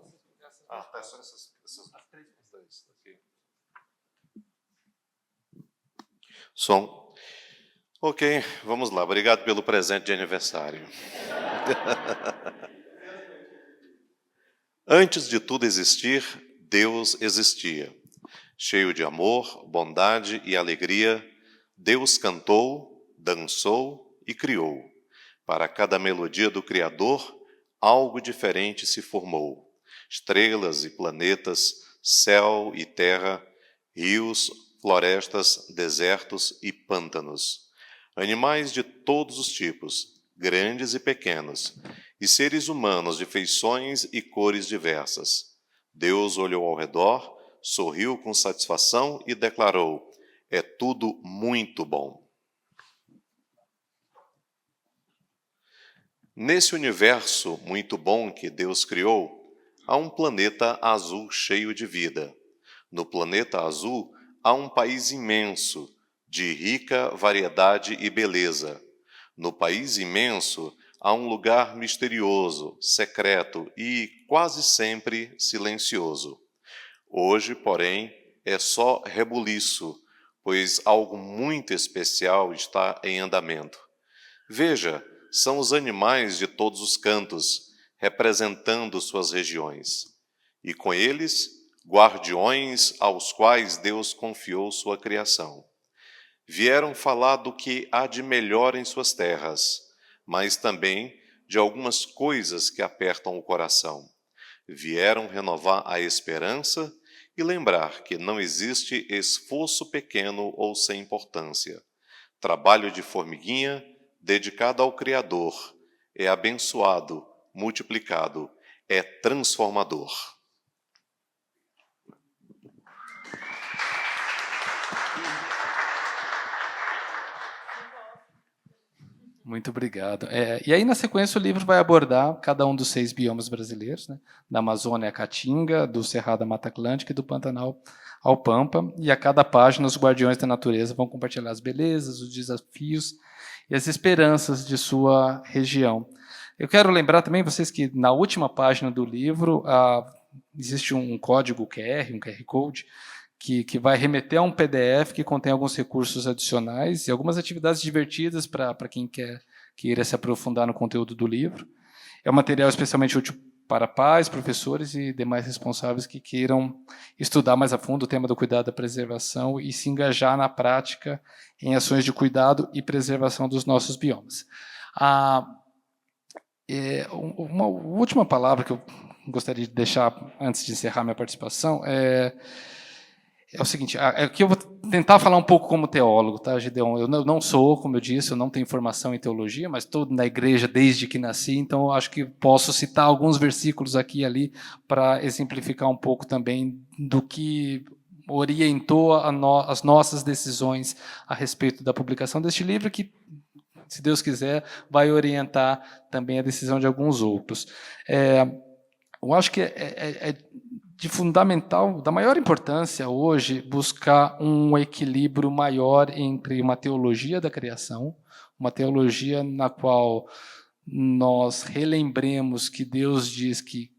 tá, só essas... As 3 primeiras. Aqui. Som. Ok, vamos lá. Obrigado pelo presente de aniversário. Antes de tudo existir, Deus existia. Cheio de amor, bondade e alegria, Deus cantou, dançou e criou. Para cada melodia do Criador, algo diferente se formou. Estrelas e planetas, céu e terra, rios, florestas, desertos e pântanos. animais de todos os tipos, grandes e pequenos, e seres humanos de feições e cores diversas. Deus olhou ao redor, sorriu com satisfação e declarou: é tudo muito bom. Nesse universo muito bom que Deus criou, há um planeta azul cheio de vida. No planeta azul há um país imenso, de rica variedade e beleza. No país imenso há um lugar misterioso, secreto e quase sempre silencioso. Hoje, porém, é só rebuliço, pois algo muito especial está em andamento. Veja, são os animais de todos os cantos, representando suas regiões. E com eles, guardiões aos quais Deus confiou sua criação. Vieram falar do que há de melhor em suas terras, mas também de algumas coisas que apertam o coração. Vieram renovar a esperança e lembrar que não existe esforço pequeno ou sem importância. Trabalho de formiguinha, dedicado ao Criador, é abençoado, multiplicado, é transformador. Muito obrigado. E aí, na sequência, o livro vai abordar cada um dos 6 biomas brasileiros, né? Da Amazônia à Caatinga, do Cerrado à Mata Atlântica e do Pantanal ao Pampa. E a cada página, os guardiões da natureza vão compartilhar as belezas, os desafios e as esperanças de sua região. Eu quero lembrar também vocês que na última página do livro existe um código QR, um QR Code, que vai remeter a um PDF que contém alguns recursos adicionais e algumas atividades divertidas para quem queira se aprofundar no conteúdo do livro. É um material especialmente útil para pais, professores e demais responsáveis que queiram estudar mais a fundo o tema do cuidado da preservação e se engajar na prática em ações de cuidado e preservação dos nossos biomas. Uma última palavra que eu gostaria de deixar antes de encerrar minha participação é o seguinte, aqui eu vou tentar falar um pouco como teólogo, tá, Gideon? Eu não sou, como eu disse, eu não tenho formação em teologia, mas estou na igreja desde que nasci, então eu acho que posso citar alguns versículos aqui e ali para exemplificar um pouco também do que orientou as nossas decisões a respeito da publicação deste livro, que, se Deus quiser, vai orientar também a decisão de alguns outros. Eu acho que é de fundamental, da maior importância hoje, buscar um equilíbrio maior entre uma teologia da criação, uma teologia na qual nós relembremos que Deus diz que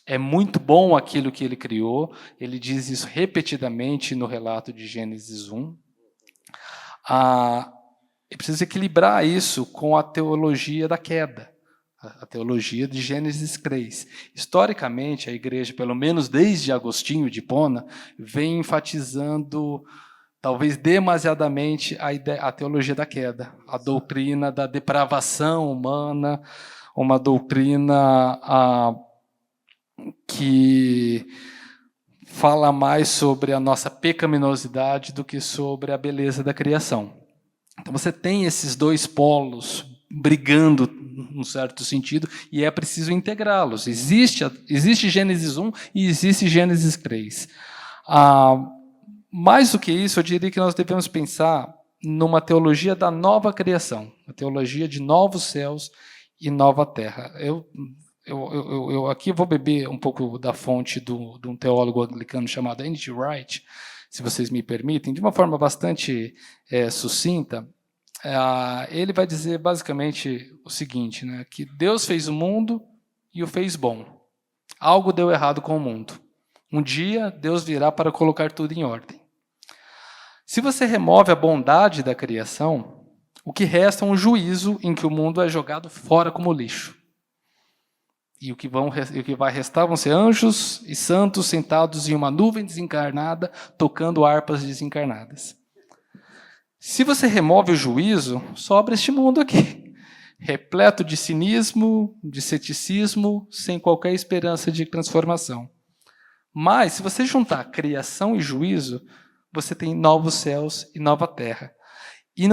é muito bom aquilo que Ele criou, Ele diz isso repetidamente no relato de Gênesis 1. E precisa equilibrar isso com a teologia da queda, a teologia de Gênesis 3. Historicamente, a igreja, pelo menos desde Agostinho de Hipona, vem enfatizando, talvez demasiadamente, a teologia da queda, a doutrina da depravação humana, uma doutrina que fala mais sobre a nossa pecaminosidade do que sobre a beleza da criação. Então você tem esses dois polos brigando, num certo sentido, e é preciso integrá-los. Existe Gênesis 1 e existe Gênesis 3. Mais do que isso, eu diria que nós devemos pensar numa teologia da nova criação, uma teologia de novos céus e nova terra. Eu aqui vou beber um pouco da fonte de um teólogo anglicano chamado N.T. Wright, se vocês me permitem, de uma forma bastante sucinta. Ele vai dizer basicamente o seguinte, né, que Deus fez o mundo e o fez bom. Algo deu errado com o mundo. Um dia, Deus virá para colocar tudo em ordem. Se você remove a bondade da criação, o que resta é um juízo em que o mundo é jogado fora como lixo. E o que vai restar vão ser anjos e santos sentados em uma nuvem desencarnada, tocando harpas desencarnadas. Se você remove o juízo, sobra este mundo aqui, repleto de cinismo, de ceticismo, sem qualquer esperança de transformação. Mas, se você juntar criação e juízo, você tem novos céus e nova terra. E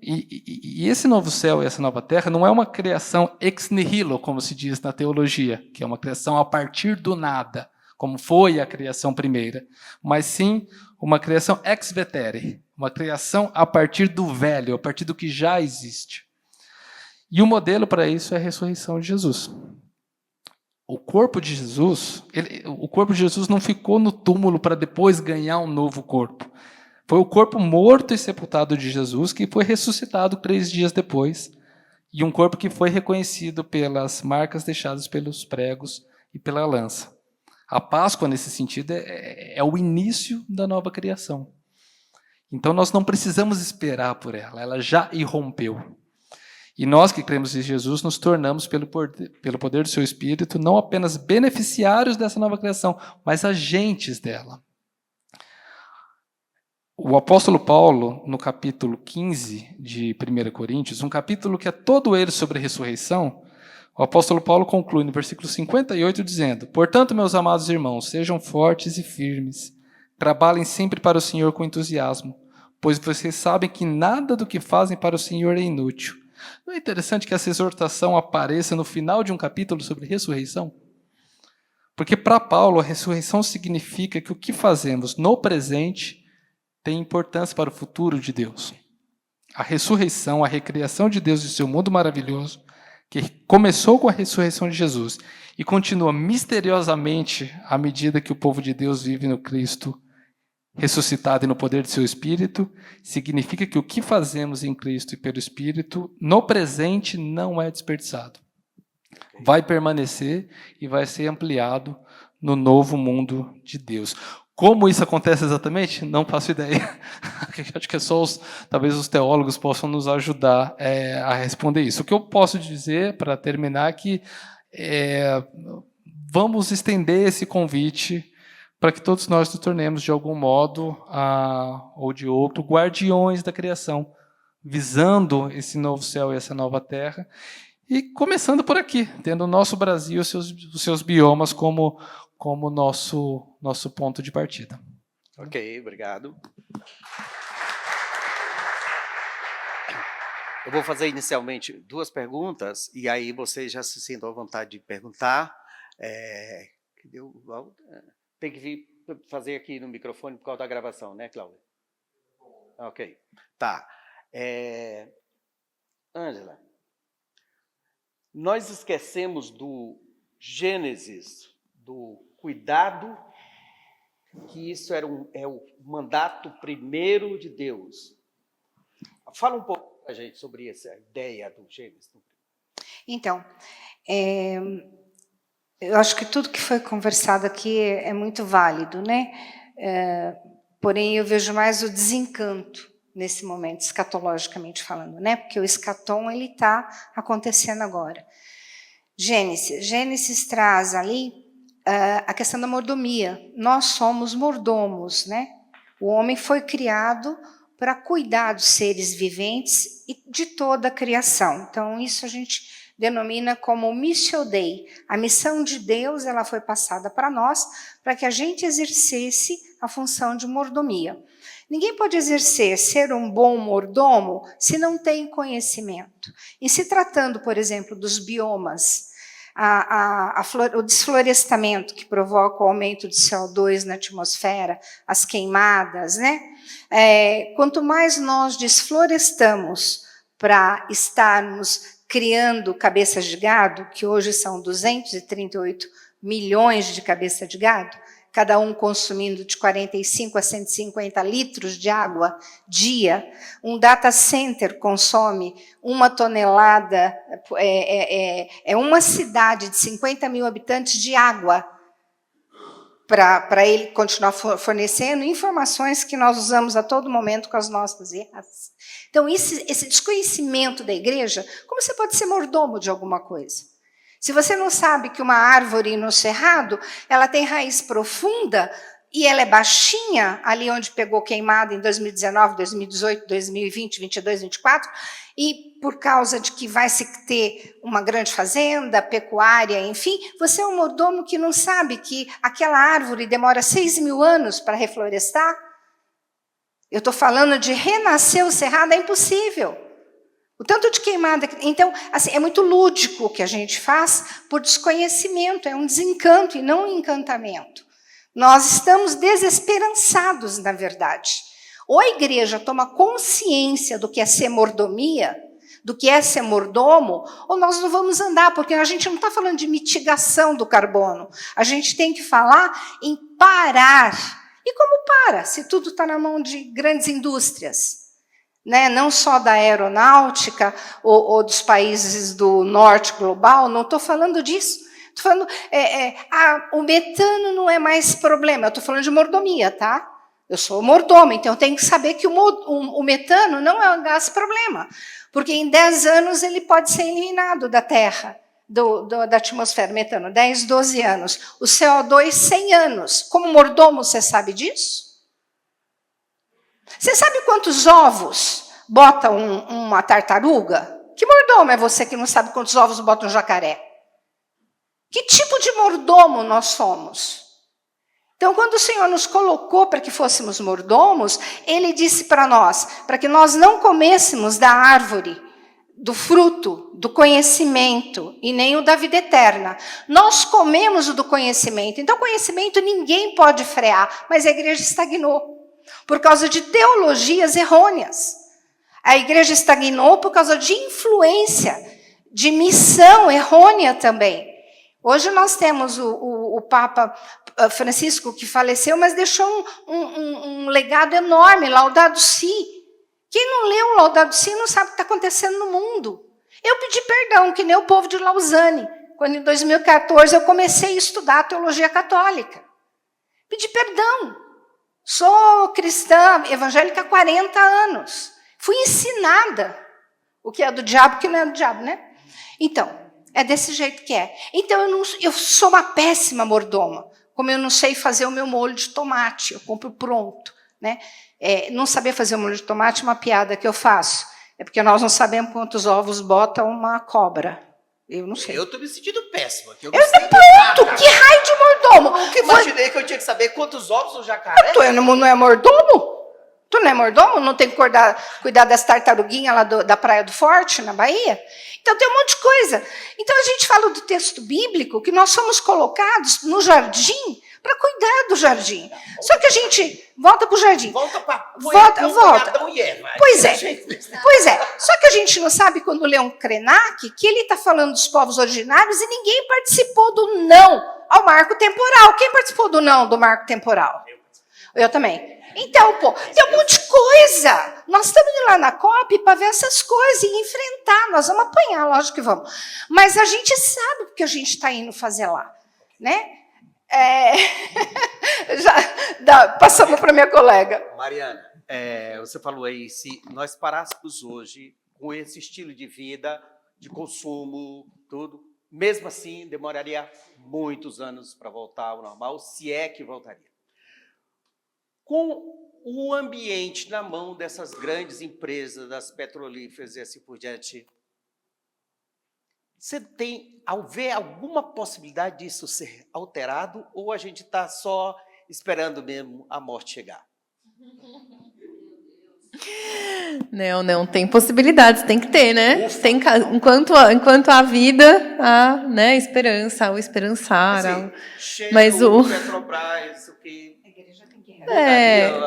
E esse novo céu e essa nova terra não é uma criação ex nihilo, como se diz na teologia, que é uma criação a partir do nada, como foi a criação primeira, mas sim uma criação ex vetere, uma criação a partir do velho, a partir do que já existe. E o modelo para isso é a ressurreição de Jesus. O corpo de Jesus não ficou no túmulo para depois ganhar um novo corpo. Foi o corpo morto e sepultado de Jesus que foi ressuscitado 3 dias depois, e um corpo que foi reconhecido pelas marcas deixadas pelos pregos e pela lança. A Páscoa, nesse sentido, é o início da nova criação. Então, nós não precisamos esperar por ela já irrompeu. E nós que cremos em Jesus nos tornamos, pelo poder do seu Espírito, não apenas beneficiários dessa nova criação, mas agentes dela. O apóstolo Paulo, no capítulo 15 de 1 Coríntios, um capítulo que é todo ele sobre ressurreição, o apóstolo Paulo conclui no versículo 58 dizendo: Portanto, meus amados irmãos, sejam fortes e firmes, trabalhem sempre para o Senhor com entusiasmo, pois vocês sabem que nada do que fazem para o Senhor é inútil. Não é interessante que essa exortação apareça no final de um capítulo sobre ressurreição? Porque para Paulo, a ressurreição significa que o que fazemos no presente tem importância para o futuro de Deus. A ressurreição, a recriação de Deus de seu mundo maravilhoso, que começou com a ressurreição de Jesus e continua misteriosamente à medida que o povo de Deus vive no Cristo ressuscitado e no poder de seu Espírito, significa que o que fazemos em Cristo e pelo Espírito, no presente, não é desperdiçado. Vai permanecer e vai ser ampliado no novo mundo de Deus. Como isso acontece exatamente? Não faço ideia. Acho que talvez os teólogos possam nos ajudar a responder isso. O que eu posso dizer, para terminar, é que vamos estender esse convite para que todos nós nos tornemos, de algum modo ou de outro, guardiões da criação, visando esse novo céu e essa nova terra, e começando por aqui, tendo o nosso Brasil, os seus biomas como nosso ponto de partida. Ok, obrigado. Eu vou fazer inicialmente 2 perguntas, e aí vocês já se sintam à vontade de perguntar. Tem que vir fazer aqui no microfone por causa da gravação, né, Cláudia? Ok, tá. Ângela, nós esquecemos do Gênesis, do cuidado, que isso é o mandato primeiro de Deus. Fala um pouco para a gente sobre essa ideia do Gênesis. Então, eu acho que tudo que foi conversado aqui é muito válido, né? Porém, eu vejo mais o desencanto nesse momento, escatologicamente falando, né? Porque o escatom ele está acontecendo agora. Gênesis traz ali a questão da mordomia. Nós somos mordomos, né? O homem foi criado para cuidar dos seres viventes e de toda a criação. Então, isso a gente denomina como Missio Dei. A missão de Deus ela foi passada para nós, para que a gente exercesse a função de mordomia. Ninguém pode ser um bom mordomo, se não tem conhecimento. E se tratando, por exemplo, dos biomas, o desflorestamento que provoca o aumento de CO2 na atmosfera, as queimadas, né? Quanto mais nós desflorestamos para estarmos criando cabeças de gado, que hoje são 238 milhões de cabeças de gado, cada um consumindo de 45 a 150 litros de água dia. Um data center consome 1 tonelada, uma cidade de 50 mil habitantes de água, para ele continuar fornecendo informações que nós usamos a todo momento com as nossas erras. Então, esse desconhecimento da igreja, como você pode ser mordomo de alguma coisa? Se você não sabe que uma árvore no cerrado, ela tem raiz profunda e ela é baixinha, ali onde pegou queimada em 2019, 2018, 2020, 2022, 2024, e por causa de que vai se ter uma grande fazenda, pecuária, enfim, você é um mordomo que não sabe que aquela árvore demora 6.000 anos para reflorestar. Eu estou falando de renascer o cerrado, é impossível. O tanto de queimada. Então, assim, é muito lúdico o que a gente faz por desconhecimento, é um desencanto e não um encantamento. Nós estamos desesperançados, na verdade. Ou a igreja toma consciência do que é ser mordomia, do que é ser mordomo, ou nós não vamos andar, porque a gente não está falando de mitigação do carbono. A gente tem que falar em parar. E como para, se tudo está na mão de grandes indústrias? Né? Não só da aeronáutica ou dos países do norte global, não estou falando disso. Estou falando, o metano não é mais problema, eu estou falando de mordomia, tá? Eu sou mordomo, então eu tenho que saber que o metano não é um gás problema, porque em 10 anos ele pode ser eliminado da Terra, da atmosfera, metano, 10, 12 anos. O CO2, 100 anos. Como mordomo, você sabe disso? Você sabe quantos ovos bota uma tartaruga? Que mordomo é você que não sabe quantos ovos bota um jacaré? Que tipo de mordomo nós somos? Então, quando o Senhor nos colocou para que fôssemos mordomos, Ele disse para nós, para que nós não comêssemos da árvore, do fruto, do conhecimento, e nem o da vida eterna. Nós comemos o do conhecimento. Então, conhecimento ninguém pode frear, mas a igreja estagnou por causa de teologias errôneas. A igreja estagnou por causa de influência, de missão errônea também. Hoje nós temos o Papa Francisco, que faleceu, mas deixou um legado enorme, Laudato Si. Quem não leu o Laudato Si não sabe o que está acontecendo no mundo. Eu pedi perdão, que nem o povo de Lausanne, quando em 2014 eu comecei a estudar a teologia católica. Pedi perdão. Sou cristã evangélica há 40 anos. Fui ensinada o que é do diabo e o que não é do diabo, né? Então, é desse jeito que é. Então, eu sou uma péssima mordoma. Como eu não sei fazer o meu molho de tomate, eu compro pronto. Né? Não saber fazer o molho de tomate é uma piada que eu faço. É porque nós não sabemos quantos ovos bota uma cobra. Eu não sei. Eu estou me sentindo péssima. Pronto, que raio de mordomo. Eu nunca imaginei que eu tinha que saber quantos ovos o jacaré... Tu não é mordomo? Tu não é mordomo? Não tem que cuidar das tartaruguinhas lá da Praia do Forte, na Bahia? Então tem um monte de coisa. Então a gente fala do texto bíblico que nós somos colocados no jardim para cuidar do jardim. Só que a gente volta para o jardim. Volta. Pois é. Só que a gente não sabe quando lê um Krenak que ele está falando dos povos originários e ninguém participou do não ao marco temporal. Quem participou do não do marco temporal? Eu também. Então, tem um monte de coisa. Nós estamos indo lá na COP para ver essas coisas e enfrentar. Nós vamos apanhar, lógico que vamos. Mas a gente sabe o que a gente está indo fazer lá. Né? Passamos para minha colega. Mariana, você falou aí, se nós parássemos hoje com esse estilo de vida, de consumo, tudo, mesmo assim, demoraria muitos anos para voltar ao normal, se é que voltaria. Com o ambiente na mão dessas grandes empresas, das petrolíferas e assim por diante, você tem, ao ver, alguma possibilidade disso ser alterado ou a gente está só esperando mesmo a morte chegar? Não, tem possibilidades, tem que ter, né? Tem, enquanto há vida, há, né, esperança, o esperançar. Assim, mas o Petrobras, o que...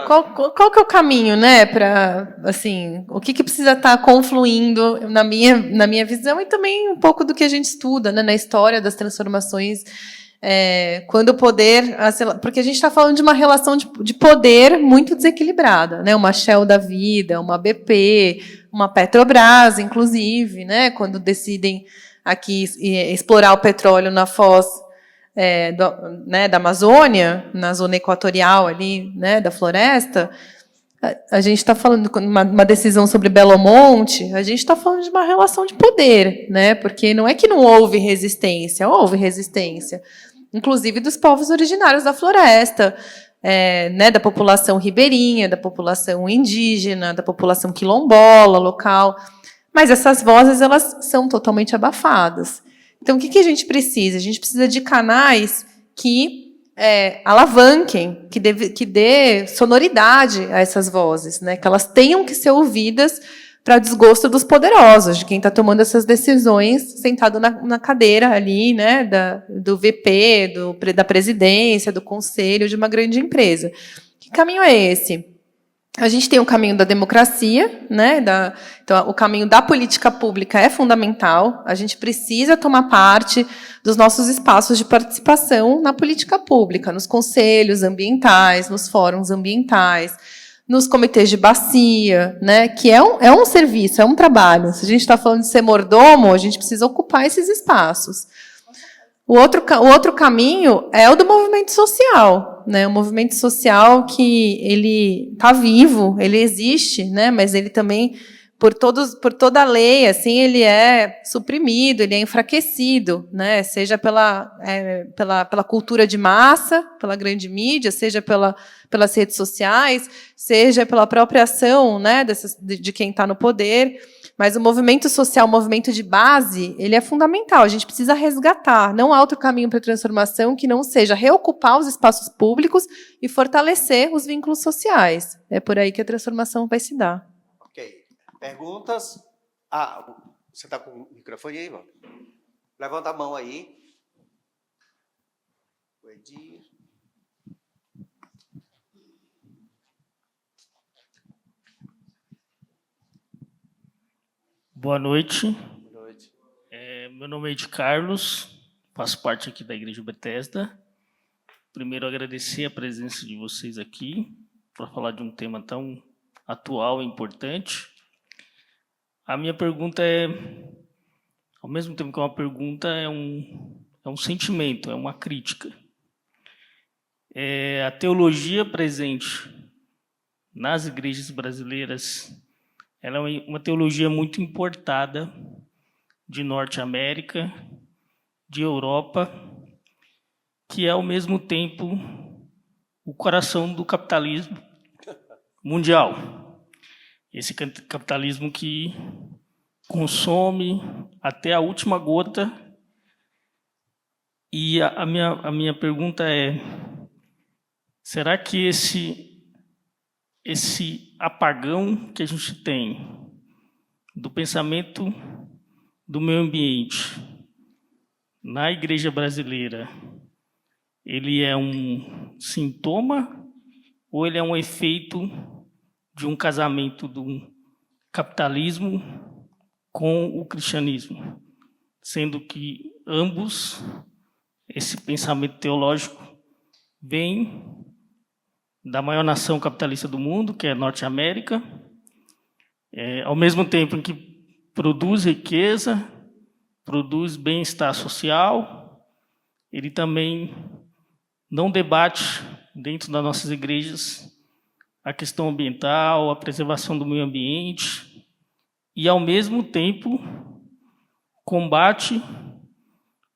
Qual que é o caminho, né, para, assim, o que precisa estar confluindo na minha visão e também um pouco do que a gente estuda, né, na história das transformações, quando o poder, porque a gente está falando de uma relação de poder muito desequilibrada, né, uma Shell da vida, uma BP, uma Petrobras, inclusive, né, quando decidem aqui explorar o petróleo na foz da Amazônia, na zona equatorial ali, né, da floresta, a gente está falando de uma decisão sobre Belo Monte, a gente está falando de uma relação de poder, né, porque não é que não houve resistência, inclusive dos povos originários da floresta, né, da população ribeirinha, da população indígena, da população quilombola local, mas essas vozes elas são totalmente abafadas. Então, o que a gente precisa? A gente precisa de canais que alavanquem, que dê sonoridade a essas vozes, né? Que elas tenham que ser ouvidas para desgosto dos poderosos, de quem está tomando essas decisões sentado na cadeira ali, né, do VP, da presidência, do conselho de uma grande empresa. Que caminho é esse? A gente tem o caminho da democracia, né? Então, o caminho da política pública é fundamental. A gente precisa tomar parte dos nossos espaços de participação na política pública, nos conselhos ambientais, nos fóruns ambientais, nos comitês de bacia, né? Que é um serviço, é um trabalho. Se a gente está falando de ser mordomo, a gente precisa ocupar esses espaços. O outro caminho é o do movimento social, né? O movimento social que ele está vivo, ele existe, né? Mas ele também, por toda a lei, assim, ele é suprimido, ele é enfraquecido, né? Seja pela cultura de massa, pela grande mídia, seja pelas redes sociais, seja pela própria ação, né? De quem está no poder. Mas o movimento social, o movimento de base, ele é fundamental. A gente precisa resgatar. Não há outro caminho para a transformação que não seja reocupar os espaços públicos e fortalecer os vínculos sociais. É por aí que a transformação vai se dar. Ok. Perguntas? Você está com o microfone aí, Walter? Levanta a mão aí. O Edir. Boa noite. Boa noite. Meu nome é Ed Carlos, faço parte aqui da Igreja Bethesda. Primeiro, agradecer a presença de vocês aqui para falar de um tema tão atual e importante. A minha pergunta ao mesmo tempo que é uma pergunta, é um sentimento, é uma crítica. A teologia presente nas igrejas brasileiras, ela é uma teologia muito importada de Norte América, de Europa, que é, ao mesmo tempo, o coração do capitalismo mundial. Esse capitalismo que consome até a última gota. E a minha pergunta é, será que esse apagão que a gente tem do pensamento do meio ambiente na igreja brasileira, ele é um sintoma ou ele é um efeito de um casamento do capitalismo com o cristianismo, sendo que ambos, esse pensamento teológico, vem da maior nação capitalista do mundo, que é a Norte América, ao mesmo tempo em que produz riqueza, produz bem-estar social, ele também não debate dentro das nossas igrejas a questão ambiental, a preservação do meio ambiente, e, ao mesmo tempo, combate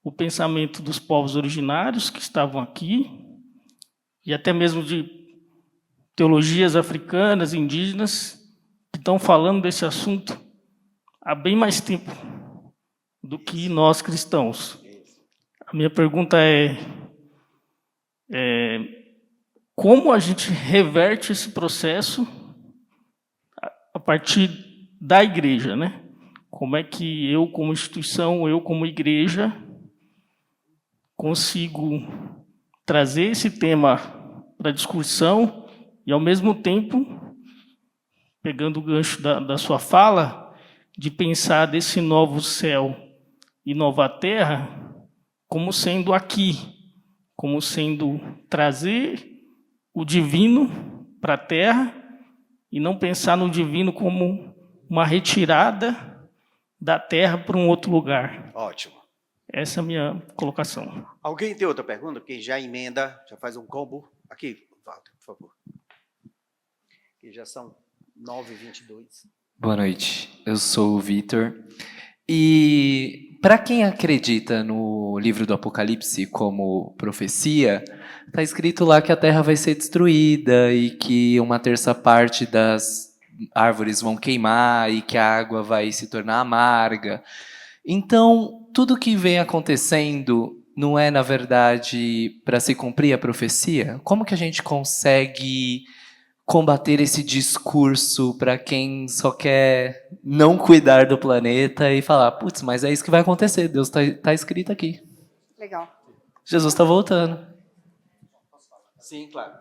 o pensamento dos povos originários que estavam aqui, e até mesmo de teologias africanas, indígenas, que estão falando desse assunto há bem mais tempo do que nós cristãos. A minha pergunta é como a gente reverte esse processo a partir da igreja, né? Como é que eu, como instituição, eu, como igreja, consigo trazer esse tema para discussão e, ao mesmo tempo, pegando o gancho da sua fala, de pensar desse novo céu e nova terra como sendo aqui, como sendo trazer o divino para a terra e não pensar no divino como uma retirada da terra para um outro lugar. Ótimo. Essa é a minha colocação. Alguém tem outra pergunta? Porque já emenda, já faz um combo. Aqui, Walter, por favor. Que já são 9h22. Boa noite, eu sou o Vitor. E para quem acredita no livro do Apocalipse como profecia, está escrito lá que a terra vai ser destruída e que uma terça parte das árvores vão queimar e que a água vai se tornar amarga. Então, tudo que vem acontecendo não é, na verdade, para se cumprir a profecia? Como que a gente consegue combater esse discurso para quem só quer não cuidar do planeta e falar, putz, mas é isso que vai acontecer, Deus tá escrito aqui. Legal. Jesus está voltando. Sim, claro.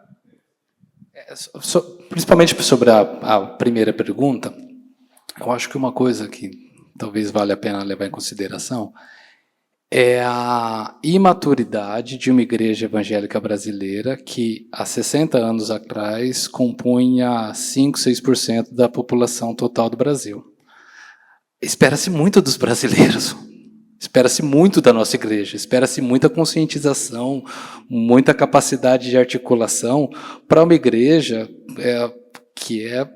Principalmente sobre a primeira pergunta, eu acho que uma coisa que talvez valha a pena levar em consideração é a imaturidade de uma igreja evangélica brasileira que, há 60 anos atrás, compunha 5, 6% da população total do Brasil. Espera-se muito dos brasileiros, espera-se muito da nossa igreja, espera-se muita conscientização, muita capacidade de articulação para uma igreja que é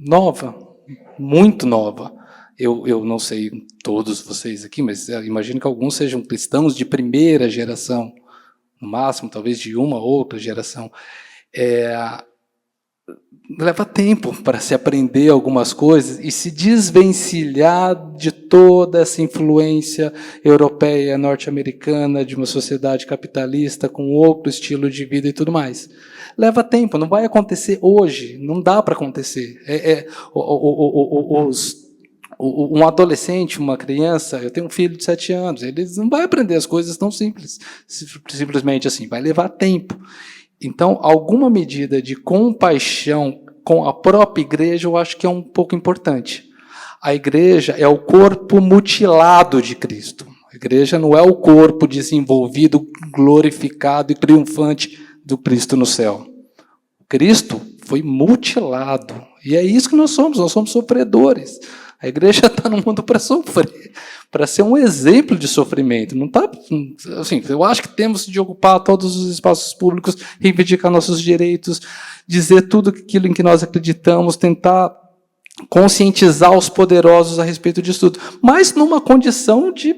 nova, muito nova. Eu não sei todos vocês aqui, mas imagino que alguns sejam cristãos de primeira geração, no máximo, talvez de uma outra geração. Leva tempo para se aprender algumas coisas e se desvencilhar de toda essa influência europeia, norte-americana, de uma sociedade capitalista com outro estilo de vida e tudo mais. Leva tempo, não vai acontecer hoje, não dá para acontecer. Um adolescente, uma criança, eu tenho um filho de 7 anos, eles não vai aprender as coisas tão simples, simplesmente assim, vai levar tempo. Então, alguma medida de compaixão com a própria igreja, eu acho que é um pouco importante. A igreja é o corpo mutilado de Cristo. A igreja não é o corpo desenvolvido, glorificado e triunfante do Cristo no céu. Cristo foi mutilado. E é isso que nós somos sofredores. A igreja está no mundo para sofrer, para ser um exemplo de sofrimento. Não tá, assim, eu acho que temos de ocupar todos os espaços públicos, reivindicar nossos direitos, dizer tudo aquilo em que nós acreditamos, tentar conscientizar os poderosos a respeito disso tudo, mas numa condição de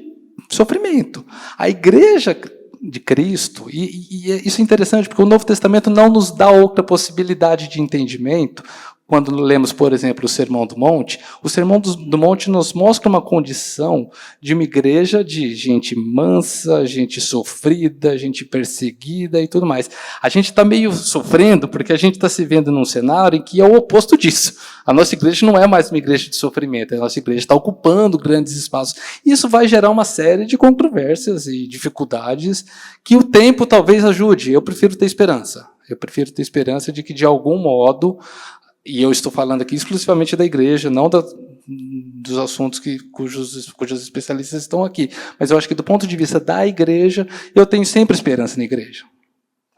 sofrimento. A igreja de Cristo, e isso é interessante, porque o Novo Testamento não nos dá outra possibilidade de entendimento. Quando lemos, por exemplo, o Sermão do Monte, o Sermão do Monte nos mostra uma condição de uma igreja de gente mansa, gente sofrida, gente perseguida e tudo mais. A gente está meio sofrendo porque a gente está se vendo num cenário em que é o oposto disso. A nossa igreja não é mais uma igreja de sofrimento, a nossa igreja está ocupando grandes espaços. Isso vai gerar uma série de controvérsias e dificuldades que o tempo talvez ajude. Eu prefiro ter esperança. Eu prefiro ter esperança de que, de algum modo, e eu estou falando aqui exclusivamente da igreja, não dos assuntos cujos especialistas estão aqui. Mas eu acho que, do ponto de vista da igreja, eu tenho sempre esperança na igreja.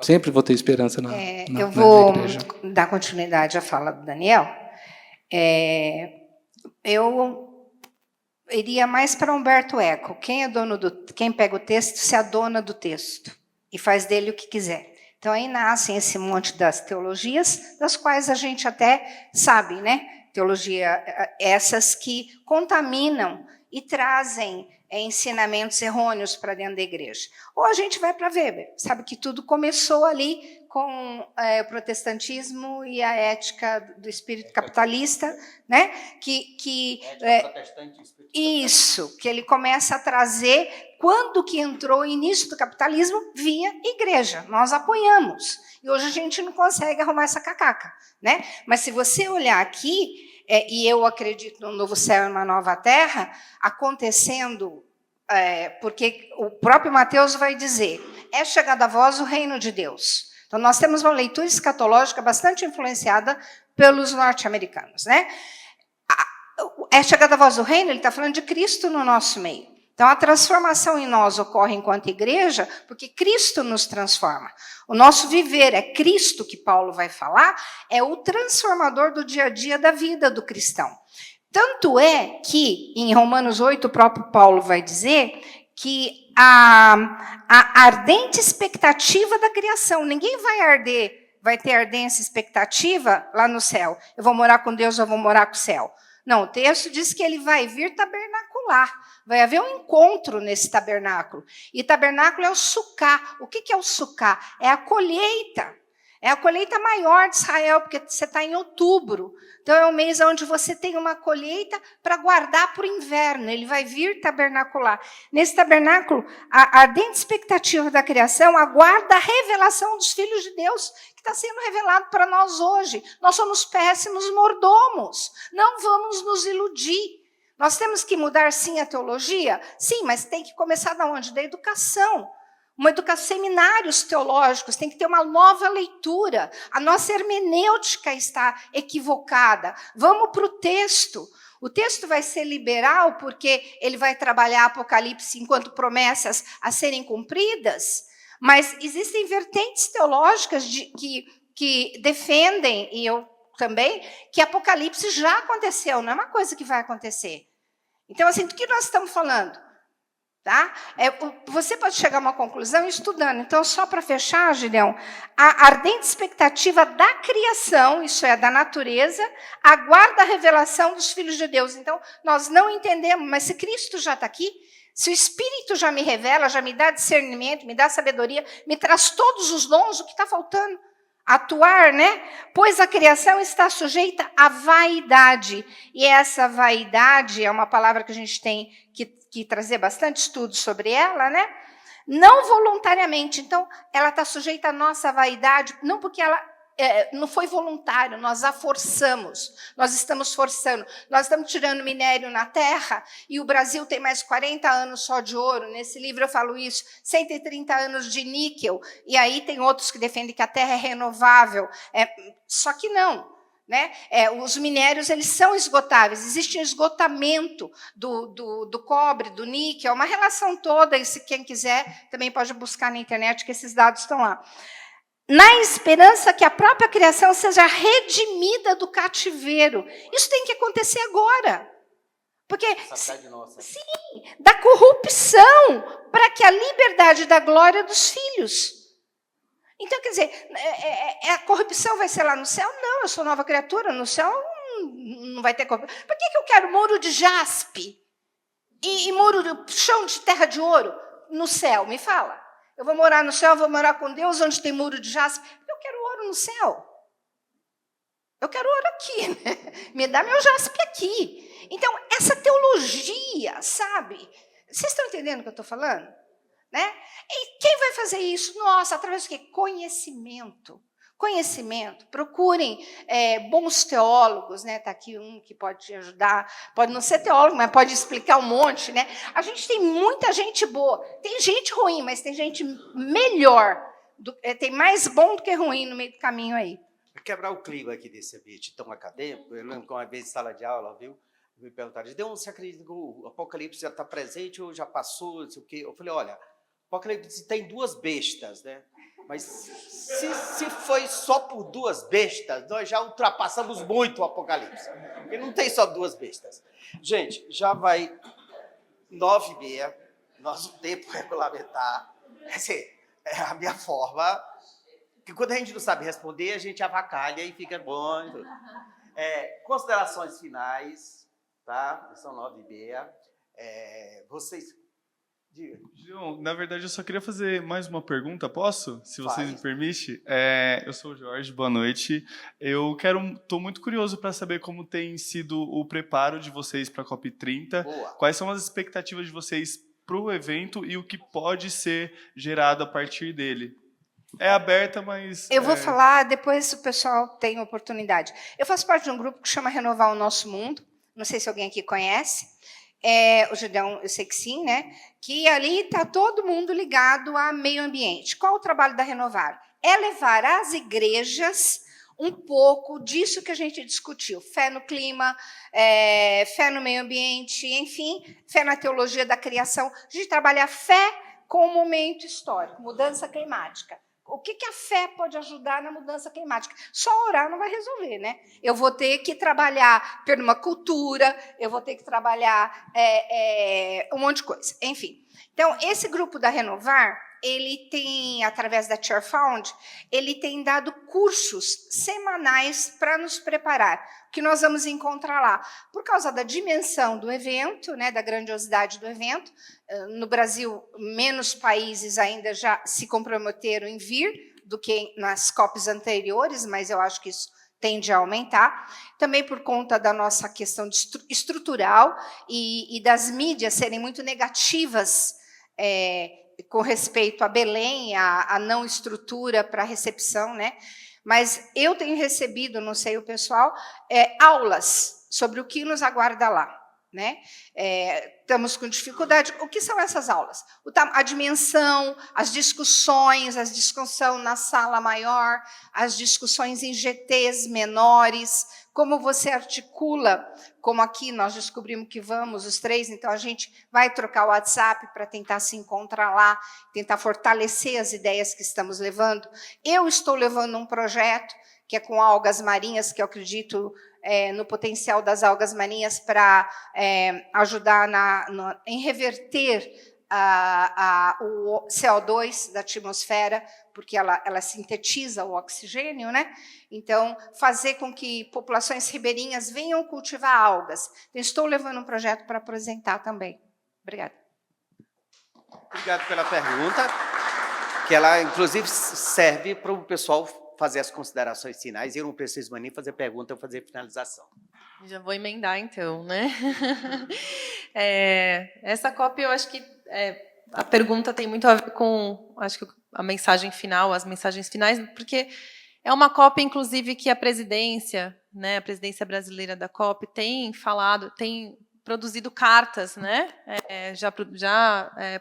Sempre vou ter esperança na igreja. Eu vou dar continuidade à fala do Daniel. Eu iria mais para Humberto Eco. Quem pega o texto se adona do texto e faz dele o que quiser. Então, aí nascem esse monte das teologias, das quais a gente até sabe, né? Teologia, essas que contaminam e trazem ensinamentos errôneos para dentro da igreja. Ou a gente vai para Weber, sabe que tudo começou ali com o protestantismo e a ética do espírito capitalista, né? Isso, que ele começa a trazer quando que entrou o início do capitalismo via igreja. Nós apoiamos. E hoje a gente não consegue arrumar essa cacaca, né? Mas se você olhar aqui, e eu acredito no novo céu e uma nova terra, acontecendo, porque o próprio Mateus vai dizer, é chegado a vós o reino de Deus. Então, nós temos uma leitura escatológica bastante influenciada pelos norte-americanos, né? É chegado a vós o reino, ele está falando de Cristo no nosso meio. Então, a transformação em nós ocorre enquanto igreja, porque Cristo nos transforma. O nosso viver é Cristo, que Paulo vai falar, é o transformador do dia a dia da vida do cristão. Tanto é que, em Romanos 8, o próprio Paulo vai dizer que a ardente expectativa da criação, ninguém vai ter ardência expectativa lá no céu. Eu vou morar com Deus, eu vou morar com o céu. Não, o texto diz que ele vai vir tabernacular. Vai haver um encontro nesse tabernáculo. E tabernáculo é o sucá. O que é o sucá? É a colheita. É a colheita maior de Israel, porque você está em outubro. Então, é um mês onde você tem uma colheita para guardar para o inverno. Ele vai vir tabernacular. Nesse tabernáculo, a ardente expectativa da criação aguarda a revelação dos filhos de Deus, que está sendo revelado para nós hoje. Nós somos péssimos mordomos. Não vamos nos iludir. Nós temos que mudar, sim, a teologia? Sim, mas tem que começar da onde? Da educação. Uma educação, seminários teológicos, tem que ter uma nova leitura. A nossa hermenêutica está equivocada. Vamos para o texto. O texto vai ser liberal porque ele vai trabalhar Apocalipse enquanto promessas a serem cumpridas, mas existem vertentes teológicas que defendem, e eu também, que Apocalipse já aconteceu, não é uma coisa que vai acontecer. Então, assim, do que nós estamos falando? Tá? Você pode chegar a uma conclusão estudando. Então, só para fechar, Gideão, a ardente expectativa da criação, isso é, da natureza, aguarda a revelação dos filhos de Deus. Então, nós não entendemos, mas se Cristo já está aqui, se o Espírito já me revela, já me dá discernimento, me dá sabedoria, me traz todos os dons, o que está faltando? Atuar, né? Pois a criação está sujeita à vaidade. E essa vaidade é uma palavra que a gente tem que trazer bastante estudo sobre ela, né? Não voluntariamente. Então, ela está sujeita à nossa vaidade, não porque ela não foi voluntário, nós a forçamos, nós estamos forçando, nós estamos tirando minério na terra, e o Brasil tem mais 40 anos só de ouro, nesse livro eu falo isso, 130 anos de níquel, e aí tem outros que defendem que a terra é renovável, só que não. Né? Os minérios eles são esgotáveis, existe um esgotamento do cobre, do níquel, uma relação toda, e se quem quiser também pode buscar na internet, que esses dados estão lá. Na esperança que a própria criação seja redimida do cativeiro. Isso tem que acontecer agora. Porque, sim, da corrupção para que a liberdade da glória dos filhos. Então, quer dizer, a corrupção vai ser lá no céu? Não, eu sou nova criatura, no céu não vai ter corrupção. Por que eu quero muro de jaspe e muro de chão de terra de ouro no céu? Me fala. Eu vou morar no céu, eu vou morar com Deus, onde tem muro de jaspe. Eu quero ouro no céu. Eu quero ouro aqui, né? Me dá meu jaspe aqui. Então, essa teologia, sabe? Vocês estão entendendo o que eu estou falando? Né? E quem vai fazer isso? Nossa, através do quê? Conhecimento. Conhecimento. Procurem bons teólogos, né? Está aqui um que pode te ajudar. Pode não ser teólogo, mas pode explicar um monte. Né? A gente tem muita gente boa. Tem gente ruim, mas tem gente melhor. Tem mais bom do que ruim no meio do caminho aí. Para quebrar o clima aqui desse ambiente tão acadêmico, eu lembro que uma vez em sala de aula, viu? Me perguntaram, Gideão, você acredita que o Apocalipse já está presente ou já passou? Não sei o quê. Eu falei, olha, o Apocalipse tem duas bestas, né? Mas se foi só por duas bestas, nós já ultrapassamos muito o Apocalipse. Porque não tem só duas bestas. Gente, já vai 9h30, nosso tempo regulamentar. Assim, é a minha forma, que quando a gente não sabe responder, a gente avacalha e fica bom. Considerações finais, tá? São 9h30. Vocês... Diga. João, na verdade, eu só queria fazer mais uma pergunta, posso? Se vocês me permitem. Eu sou o Jorge, boa noite. Estou muito curioso para saber como tem sido o preparo de vocês para a COP30. Boa. Quais são as expectativas de vocês para o evento e o que pode ser gerado a partir dele? É aberta, mas... Eu vou falar, depois o pessoal tem oportunidade. Eu faço parte de um grupo que chama Renovar o Nosso Mundo. Não sei se alguém aqui conhece. O Gideão, eu sei que sim, né? Que ali está todo mundo ligado a meio ambiente. Qual o trabalho da Renovar? É levar às igrejas um pouco disso que a gente discutiu. Fé no clima, fé no meio ambiente, enfim, fé na teologia da criação. A gente trabalha a fé com o momento histórico, mudança climática. O que a fé pode ajudar na mudança climática? Só orar não vai resolver, né? Eu vou ter que trabalhar permacultura, eu vou ter que trabalhar um monte de coisa. Enfim, então, esse grupo da Renovar, ele tem, através da Chair Found, ele tem dado cursos semanais para nos preparar, que nós vamos encontrar lá. Por causa da dimensão do evento, né, da grandiosidade do evento, no Brasil, menos países ainda já se comprometeram em vir, do que nas COPs anteriores, mas eu acho que isso tende a aumentar, também por conta da nossa questão estrutural e das mídias serem muito negativas com respeito a Belém, a não estrutura para recepção, né? Mas eu tenho recebido, não sei o pessoal, aulas sobre o que nos aguarda lá. Né? Estamos com dificuldade. O que são essas aulas? A dimensão, as discussão na sala maior, as discussões em GTs menores, como você articula, como aqui nós descobrimos que vamos os 3, então a gente vai trocar o WhatsApp para tentar se encontrar lá, tentar fortalecer as ideias que estamos levando. Eu estou levando um projeto que é com algas marinhas, que eu acredito no potencial das algas marinhas para ajudar em reverter o CO2 da atmosfera, porque ela sintetiza o oxigênio, né? Então, fazer com que populações ribeirinhas venham cultivar algas. Então, estou levando um projeto para apresentar também. Obrigada. Obrigado pela pergunta, que ela, inclusive, serve para o pessoal fazer as considerações finais, e eu não preciso nem fazer pergunta, eu fazer finalização. Já vou emendar, então, né? Essa COP, eu acho que a pergunta tem muito a ver com, acho que a mensagem final, as mensagens finais, porque é uma COP, inclusive, que a presidência, né, a presidência brasileira da COP tem falado, tem produzido cartas, né? Já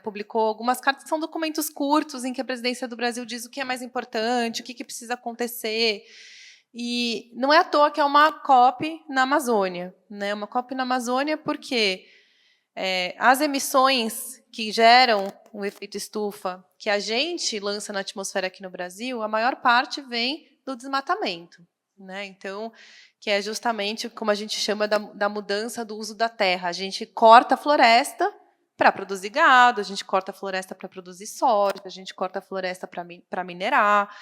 publicou algumas cartas que são documentos curtos em que a presidência do Brasil diz o que é mais importante, o que precisa acontecer. E não é à toa que é uma COP na Amazônia, né? Uma COP na Amazônia porque as emissões que geram o efeito estufa que a gente lança na atmosfera aqui no Brasil, a maior parte vem do desmatamento, né? Então, que é justamente como a gente chama da mudança do uso da terra. A gente corta a floresta para produzir gado, a gente corta a floresta para produzir soja, a gente corta a floresta para minerar,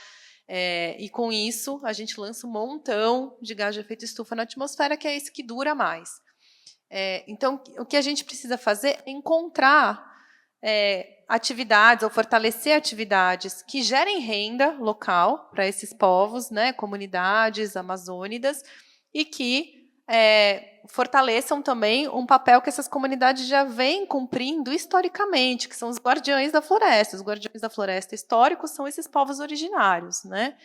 e com isso a gente lança um montão de gás de efeito estufa na atmosfera, que é esse que dura mais. Então, o que a gente precisa fazer é encontrar atividades ou fortalecer atividades que gerem renda local para esses povos, né, comunidades amazônidas, e que fortaleçam também um papel que essas comunidades já vêm cumprindo historicamente, que são os guardiões da floresta. Os guardiões da floresta históricos são esses povos originários, né?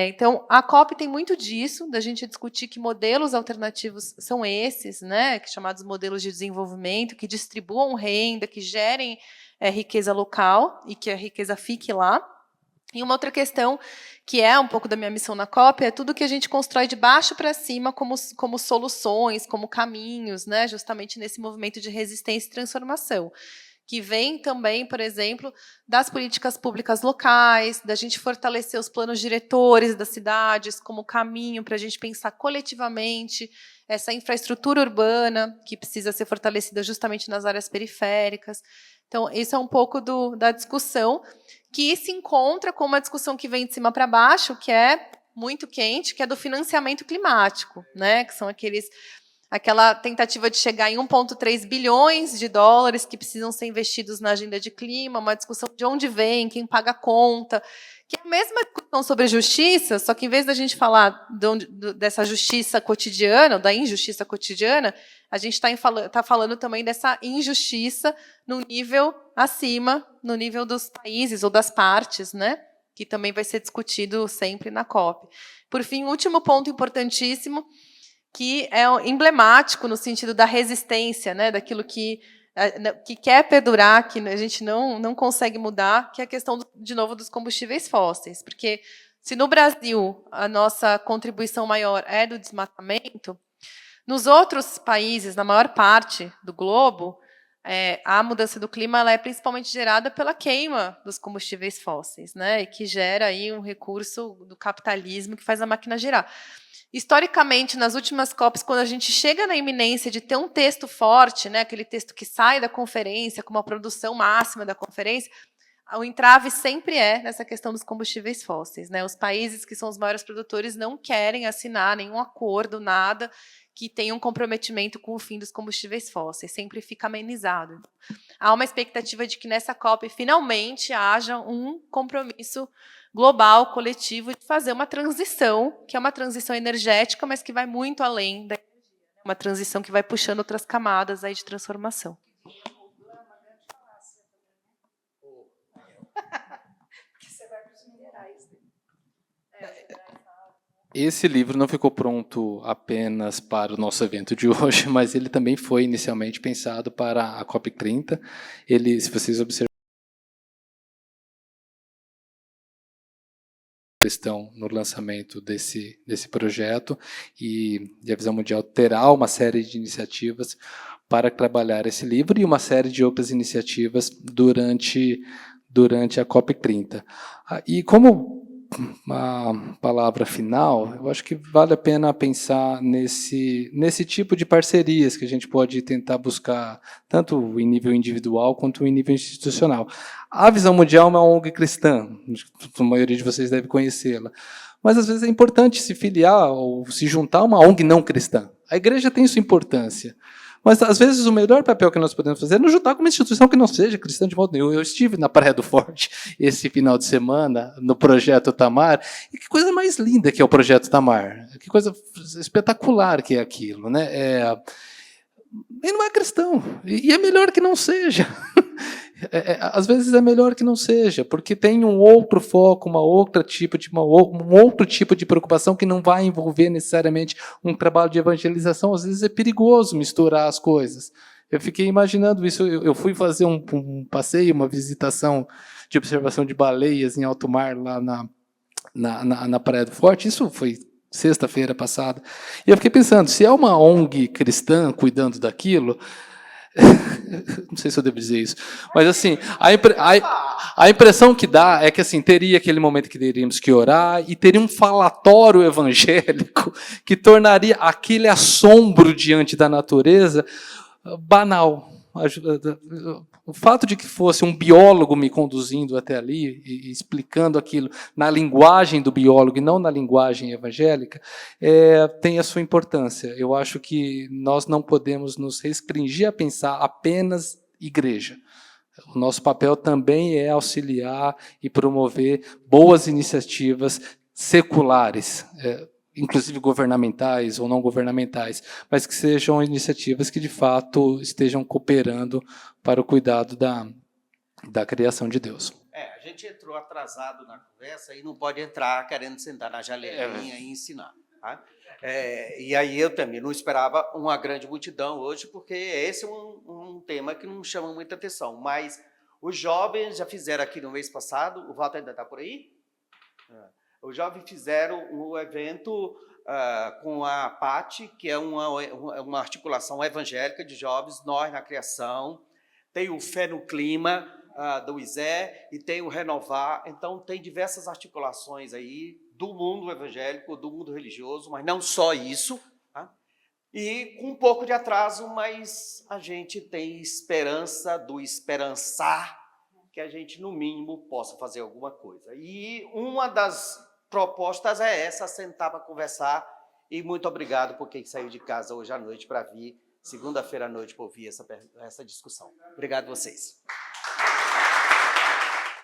Então, a COP tem muito disso, da gente discutir que modelos alternativos são esses, né, que chamados modelos de desenvolvimento, que distribuam renda, que gerem riqueza local e que a riqueza fique lá. E uma outra questão, que é um pouco da minha missão na COP, é tudo que a gente constrói de baixo para cima como soluções, como caminhos, né, justamente nesse movimento de resistência e transformação, que vem também, por exemplo, das políticas públicas locais, da gente fortalecer os planos diretores das cidades como caminho para a gente pensar coletivamente essa infraestrutura urbana que precisa ser fortalecida justamente nas áreas periféricas. Então, isso é um pouco da discussão que se encontra com uma discussão que vem de cima para baixo, que é muito quente, que é do financiamento climático, né? Que são aquela tentativa de chegar em 1,3 bilhões de dólares que precisam ser investidos na agenda de clima, uma discussão de onde vem, quem paga a conta, que é a mesma discussão sobre justiça, só que em vez da gente falar dessa justiça cotidiana, da injustiça cotidiana, a gente está falando também dessa injustiça no nível acima, no nível dos países ou das partes, né? Que também vai ser discutido sempre na COP. Por fim, um último ponto importantíssimo, que é emblemático no sentido da resistência, né, daquilo que quer perdurar, que a gente não consegue mudar, que é a questão, de novo, dos combustíveis fósseis. Porque se no Brasil a nossa contribuição maior é do desmatamento, nos outros países, na maior parte do globo, a mudança do clima ela é principalmente gerada pela queima dos combustíveis fósseis, né, e que gera aí um recurso do capitalismo que faz a máquina girar. Historicamente, nas últimas COPs, quando a gente chega na iminência de ter um texto forte, né, aquele texto que sai da conferência, com uma produção máxima da conferência, o entrave sempre é nessa questão dos combustíveis fósseis, né? Os países que são os maiores produtores não querem assinar nenhum acordo, nada que tenha um comprometimento com o fim dos combustíveis fósseis, sempre fica amenizado. Há uma expectativa de que nessa COP finalmente haja um compromisso global, coletivo, de fazer uma transição, que é uma transição energética, mas que vai muito além da energia, né? Uma transição que vai puxando outras camadas aí de transformação. Esse livro não ficou pronto apenas para o nosso evento de hoje, mas ele também foi inicialmente pensado para a COP30. Ele, se vocês observarem, questão no lançamento desse projeto, e a Visão Mundial terá uma série de iniciativas para trabalhar esse livro e uma série de outras iniciativas durante a COP30. E como uma palavra final, eu acho que vale a pena pensar nesse tipo de parcerias que a gente pode tentar buscar, tanto em nível individual quanto em nível institucional. A Visão Mundial é uma ONG cristã, a maioria de vocês deve conhecê-la, mas às vezes é importante se filiar ou se juntar a uma ONG não cristã. A igreja tem sua importância, mas, às vezes, o melhor papel que nós podemos fazer é nos juntar com uma instituição que não seja cristã de modo nenhum. Eu estive na Praia do Forte esse final de semana, no Projeto Tamar, e que coisa mais linda que é o Projeto Tamar. Que coisa espetacular que é aquilo, né? Ele não é cristão, e é melhor que não seja. Às vezes é melhor que não seja, porque tem um outro foco, um outro tipo de preocupação que não vai envolver necessariamente um trabalho de evangelização. Às vezes é perigoso misturar as coisas. Eu fiquei imaginando isso. Eu fui fazer um passeio, uma visitação de observação de baleias em alto mar lá na Praia do Forte. Isso foi sexta-feira passada. E eu fiquei pensando, se é uma ONG cristã cuidando daquilo, não sei se eu devo dizer isso, mas assim, a impressão que dá é que assim, teria aquele momento que teríamos que orar e teria um falatório evangélico que tornaria aquele assombro diante da natureza banal. O fato de que fosse um biólogo me conduzindo até ali e explicando aquilo na linguagem do biólogo e não na linguagem evangélica, tem a sua importância. Eu acho que nós não podemos nos restringir a pensar apenas igreja. O nosso papel também é auxiliar e promover boas iniciativas seculares, inclusive governamentais ou não governamentais, mas que sejam iniciativas que, de fato, estejam cooperando para o cuidado da criação de Deus. A gente entrou atrasado na conversa e não pode entrar querendo sentar na janelinha e ensinar. Tá? E aí eu também não esperava uma grande multidão hoje, porque esse é um tema que não chama muita atenção. Mas os jovens já fizeram aqui no mês passado, o Walter ainda está por aí? Os jovens fizeram um evento com a PAT, que é uma articulação evangélica de jovens, Nós na Criação, tem o Fé no Clima, do ISE, e tem o Renovar. Então, tem diversas articulações aí do mundo evangélico, do mundo religioso, mas não só isso. Tá? E com um pouco de atraso, mas a gente tem esperança do esperançar que a gente, no mínimo, possa fazer alguma coisa. E uma das propostas é essa, sentar para conversar. E muito obrigado por quem saiu de casa hoje à noite para vir, segunda-feira à noite, para ouvir essa discussão. Obrigado a vocês.